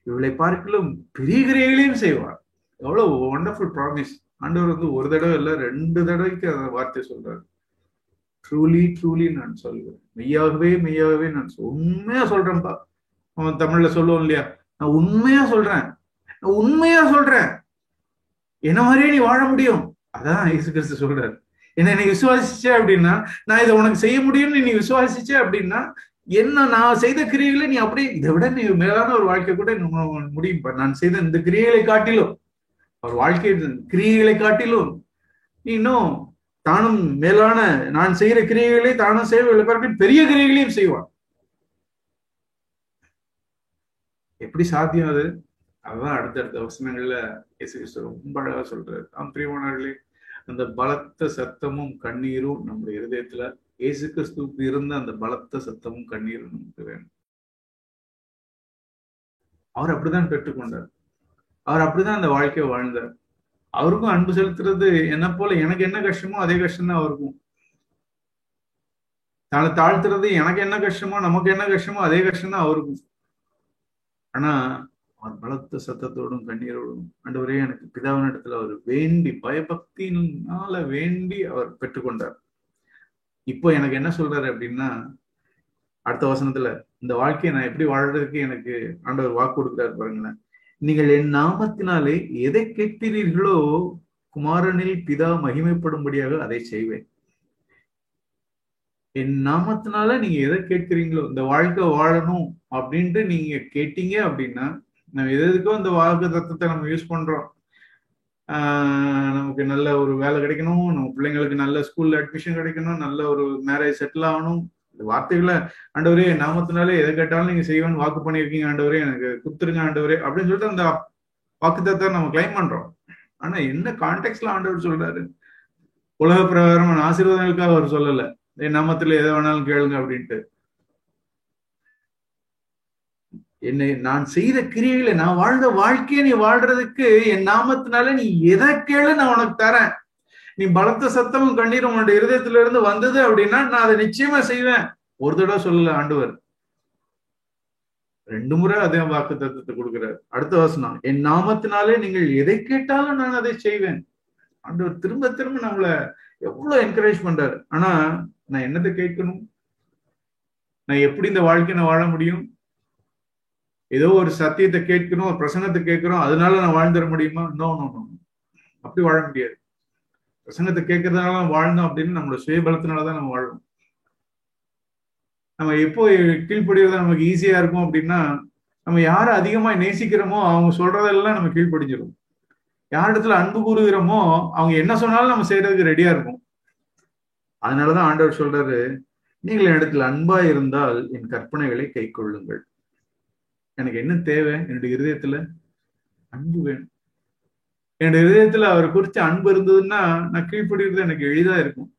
Speaker 1: இவளை பார்க்கலும் பெரிய கிரியைகளையும் செய்வான். எவ்வளவு வண்டர்ஃபுல் ப்ராமிஸ். ஆண்டவர் ஒரு தடவை இல்ல 2 தடவைக்கு அந்த வார்த்தை சொல்றாரு. ட்ரூலி ட்ரூலி நான் சொல்லுவேன், மெய்யாகவே மெய்யாகவே நான் உண்மையா சொல்றேன்ப்பா. அவன் தமிழ்ல சொல்லுவோம் இல்லையா, நான் உண்மையா சொல்றேன், நான் உண்மையா சொல்றேன், என்ன மாதிரியே நீ வாழ முடியும். அதான் இயேசு கிறிஸ்து சொல்றாரு. என்ன நீ விசுவாசிச்சே அப்படின்னா, நான் இதை உனக்கு செய்ய முடியும்னு நீ விசுவாசிச்சே அப்படின்னா, என்ன நான் செய்த கிரியைகளை நீ அப்படியே இதை விட நீ மேலான ஒரு வாழ்க்கை கூட முடியும்பா. நான் செய்த இந்த கிரியைகளை காட்டிலும், அவர் வாழ்க்கை கிரியைகளை காட்டிலும் இன்னும் தானும் மேலான, நான் செய்கிற கிரியைகளை தானும் செய்ய பெரிய கிரியைகளையும் செய்வான். எப்படி சாத்தியம் அது? அதுதான் அடுத்தடுத்த வசனங்கள்ல இயேசு கிறிஸ்து ரொம்ப அழகா சொல்றாரு. பிரியமானவர்களே, அந்த பலத்த சத்தமும் கண்ணீரும் நம்முடைய இருதயத்துல, இயேசு கிறிஸ்துவுக்கு இருந்த அந்த பலத்த சத்தமும் கண்ணீரும் நமக்கு வேணும். அவர் அப்படிதான் பெற்றுக்கொண்டார், அவர் அப்படிதான் அந்த வாழ்க்கையை வாழ்ந்தார். அவருக்கும் அன்பு செலுத்துறது என்ன போல எனக்கு என்ன கஷ்டமோ அதே கஷ்டம் தான் அவருக்கும். தன்னை தாழ்த்துறது எனக்கு என்ன கஷ்டமோ நமக்கு என்ன கஷ்டமோ அதே கஷ்டம் தான் அவருக்கும். ஆனா அவர் பலத்த சத்தத்தோடும் கண்ணீரோடும், ஆண்டவரே எனக்கு பிதாவினிடத்துல அவர் வேண்டி, பயபக்தியினால வேண்டி அவர் பெற்றுக்கொண்டார். இப்போ எனக்கு என்ன சொல்றாரு அப்படின்னா, அடுத்த வசனத்துல இந்த வாழ்க்கையை நான் எப்படி வாழ்றதுக்கு எனக்கு ஆண்டவர் வாக்கு கொடுக்கிறாரு பாருங்களேன். நீங்கள் என் நாமத்தினாலே எதை கேட்கிறீர்களோ குமாரனில் பிதா மகிமைப்படும்படியாக அதை செய்வேன். என் நாமத்தினால நீங்க எதை கேட்கிறீங்களோ, இந்த வாழ்க்கை வாழணும் அப்படின்ட்டு நீங்க கேட்டீங்க அப்படின்னா, நம்ம எதுக்கோ இந்த வாக்கு தத்துவத்தை நம்ம யூஸ் பண்றோம். நமக்கு நல்ல ஒரு வேலை கிடைக்கணும், நம்ம பிள்ளைங்களுக்கு நல்ல ஸ்கூல்ல அட்மிஷன் கிடைக்கணும், நல்ல ஒரு மேரேஜ் செட்டில் ஆகணும். இந்த வார்த்தைகளை ஆண்டவரே நாமத்தினாலே எதை கேட்டாலும் நீங்க செய்வேன்னு வாக்கு பண்ணியிருக்கீங்க ஆண்டவரே, எனக்கு கொடுத்துருங்க ஆண்டவரே அப்படின்னு சொல்லிட்டு அந்த வாக்குத்தத்தை நம்ம கிளைம் பண்றோம். ஆனா என்ன கான்டெக்ட்ல ஆண்டவர் சொல்றாரு? உலக பிரகாரமான ஆசீர்வாதங்களுக்காக அவர் சொல்லல, என் நாமத்துல எதை வேணாலும் கேளுங்க அப்படின்ட்டு. என்னை நான் செய்த கிரியைகளை, நான் வாழ்ந்த வாழ்க்கையை நீ வாழ்றதுக்கு என் நாமத்தினால நீ எதை கேளு நான் உனக்கு தரேன். நீ பலத்த சத்தமும் கண்ணீரும் உன்னுடைய இருதயத்துல இருந்து வந்தது அப்படின்னா நான் அதை நிச்சயமா செய்வேன். ஒரு தடவை சொல்லல ஆண்டவர், 2 முறை அதே வாக்கு தத்துவத்தை கொடுக்கிறார். அடுத்த வசனம், என் நாமத்தினாலே நீங்கள் எதை கேட்டாலும் நான் அதை செய்வேன். ஆண்டவர் திரும்ப திரும்ப நம்மள எவ்வளவு என்கரேஜ் பண்றாரு. ஆனா நான் என்னத்தை கேட்கணும்? நான் எப்படி இந்த வாழ்க்கையை நான் வாழ முடியும்? ஏதோ ஒரு சத்தியத்தை கேட்கணும், ஒரு பிரசங்கத்தை கேட்கிறோம், அதனால நான் வாழ்ந்துட முடியுமா? நோ நோ நோ, அப்படி வாழ முடியாது. பிரசங்கத்தை கேட்கறதுனால வாழ்ந்தோம் அப்படின்னு நம்மளோட சுயபலத்தினாலதான் நம்ம வாழணும். நம்ம எப்போ கீழ்ப்படிறது நமக்கு ஈஸியா இருக்கும் அப்படின்னா, நம்ம யாரை அதிகமா நேசிக்கிறோமோ அவங்க சொல்றதெல்லாம் நம்ம கீழ்ப்படிஞ்சிடும். யார் இடத்துல அன்பு கூறுகிறோமோ அவங்க என்ன சொன்னாலும் நம்ம செய்யறதுக்கு ரெடியா இருக்கும். அதனாலதான் ஆண்டவர் சொல்றாரு, நீங்கள் என் இடத்துல அன்பா இருந்தால் என் கற்பனைகளை கை கொள்ளுங்கள். எனக்கு என்ன தேவை? என்னுடைய இருதயத்துல அன்பு வேணும். என்னுடைய இருதயத்துல அவர் குறித்து அன்பு இருந்ததுன்னா நான் கீழ்ப்படுகிறது எனக்கு எளிதா இருக்கும்.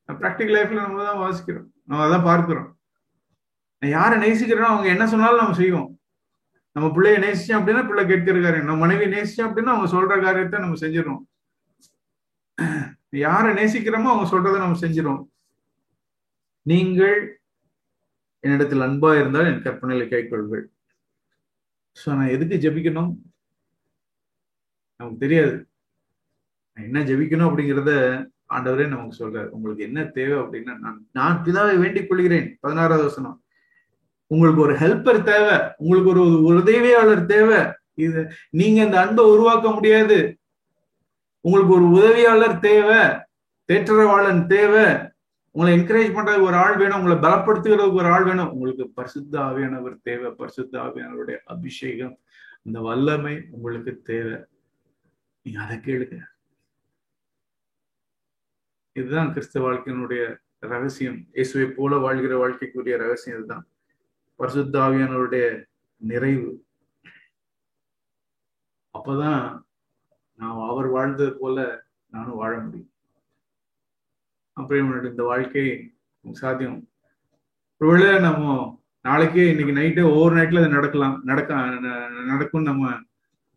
Speaker 1: பிராக்டிகல் லைஃப்ல நம்ம தான் வாசிக்கிறோம், நம்ம அதான் பார்க்கிறோம். நான் யாரை நேசிக்கிறோம் அவங்க என்ன சொன்னாலும் நம்ம செய்வோம். நம்ம பிள்ளைய நேசிச்சோம் அப்படின்னா பிள்ளை கேட்கிற காரியம், நம்ம மனைவி நேசிச்சோம் அப்படின்னா அவங்க சொல்ற காரியத்தை நம்ம செஞ்சிடறோம். யாரை நேசிக்கிறோமோ அவங்க சொல்றதை நம்ம செஞ்சிடும். நீங்கள் என்னிடத்தில் அன்பா இருந்தால் என் கற்பனைகளை கைக்கொள்கள். சோ நான் எதுக்கு ஜெபிக்கணும் நமக்கு தெரியாது. என்ன ஜெபிக்கணும் அப்படிங்கிறத ஆண்டவரே நமக்கு சொல்றாரு. உங்களுக்கு என்ன தேவை அப்படின்னா, நான் பிதாவை வேண்டிக் கொள்கிறேன். 16வது வசனம், உங்களுக்கு ஒரு ஹெல்ப்பர் தேவை, உங்களுக்கு ஒரு உதவியாளர் தேவை. இது நீங்க இந்த அன்பை உருவாக்க முடியாது. உங்களுக்கு ஒரு உதவியாளர் தேவை, தேற்றரவாளன் தேவை, உங்களை என்கரேஜ் பண்றதுக்கு ஒரு ஆள் வேணும், உங்களை பலப்படுத்துகிறதுக்கு ஒரு ஆள் வேணும். உங்களுக்கு பரிசுத்த ஆவியானவர் தேவை. பரிசுத்த ஆவியானவருடைய அபிஷேகம், இந்த வல்லமை உங்களுக்கு தேவை. நீங்க அதை கேளுங்க. இதுதான் கிறிஸ்தவ வாழ்க்கையினுடைய ரகசியம். இயேசுவை போல வாழ்கிற வாழ்க்கைக்குரிய ரகசியம் இதுதான். பரிசுத்த ஆவியானவருடைய நிறைவு. அப்பதான் நான் அவர் வாழ்ந்தது போல நானும் வாழ முடியும். அப்புறம் இந்த வாழ்க்கை சாத்தியம். ஒருவேளை நம்ம நாளைக்கே இன்னைக்கு நைட்டு ஓவர் நைட்ல அது நடக்கும் நம்ம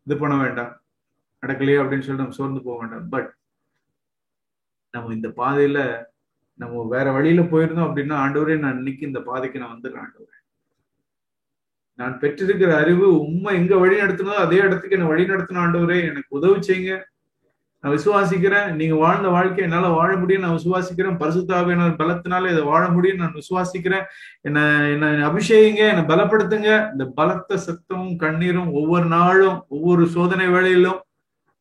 Speaker 1: இது பண்ண வேண்டாம். நடக்கலையே அப்படின்னு சொல்லிட்டு நம்ம சோர்ந்து போக வேண்டாம். பட் நம்ம இந்த பாதையில நம்ம வேற வழியில போயிருந்தோம் அப்படின்னா, ஆண்டவரே நான் இன்னைக்கு இந்த பாதைக்கு நான் வந்துடுறேன் ஆண்டவரே. நான் பெற்றிருக்கிற அறிவு உண்மை எங்க வழி நடத்தினதோ அதே இடத்துக்கு என்ன வழி நடத்தின ஆண்டவரே, எனக்கு உதவி செய்யுங்க. நான் விசுவாசிக்கிறேன், நீங்க வாழ்ந்த வாழ்க்கை என்னால வாழ முடியும். நான் விசுவாசிக்கிறேன், பரிசுத்த ஆவியானவர் பலத்தினால இதை வாழ முடியும் நான் விசுவாசிக்கிறேன். என்ன அபிஷேகிங்க, என்னை பலப்படுத்துங்க. இந்த பலத்த சத்தமும் கண்ணீரும் ஒவ்வொரு நாளும் ஒவ்வொரு சோதனை வேளையிலும்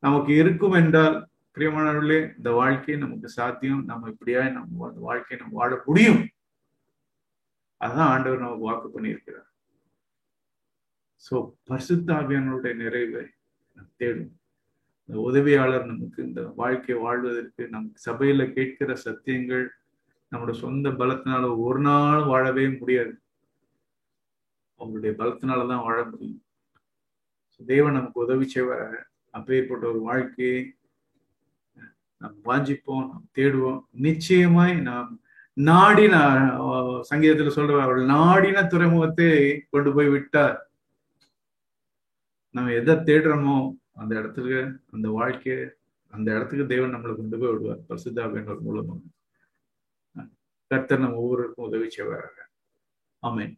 Speaker 1: நமக்கு இருக்கும் என்றால், பிரியமானவர்களே, இந்த வாழ்க்கை நமக்கு சாத்தியம். நம்ம இப்படியா நம்ம அந்த வாழ்க்கையை நம்ம வாழ முடியும். அதான் ஆண்டவர் நமக்கு வாக்கு பண்ணியிருக்கிறார். சோ பரிசுத்த ஆவியானவருடைய நிறைவை தேடும். இந்த உதவியாளர் நமக்கு இந்த வாழ்க்கையை வாழ்வதற்கு நமக்கு சபையில கேட்கிற சத்தியங்கள் நம்முடைய சொந்த பலத்தினால ஒரு நாள் வாழவே முடியாது. அவங்களுடைய பலத்தினாலதான் வாழ முடியும். தேவன் நமக்கு உதவி செய்வார். அப்பேற்பட்ட ஒரு வாழ்க்கையை நாம் வாஞ்சிப்போம், நாம் தேடுவோம். நிச்சயமாய் நாம் சங்கீதத்துல சொல்ற அவள் நாடின துறைமுகத்தை கொண்டு போய் விட்டார். நம்ம எதை தேடுறோமோ அந்த இடத்துக்கு, அந்த வாழ்க்கைய அந்த இடத்துக்கு தேவன் நம்மளை கொண்டு போய் விடுவார். பரிசுத்த ஆவியானவர் மூலமாக கர்த்தர் நம்ம ஒவ்வொருவருக்கும் உதவி செய்வாராக. ஆமென்.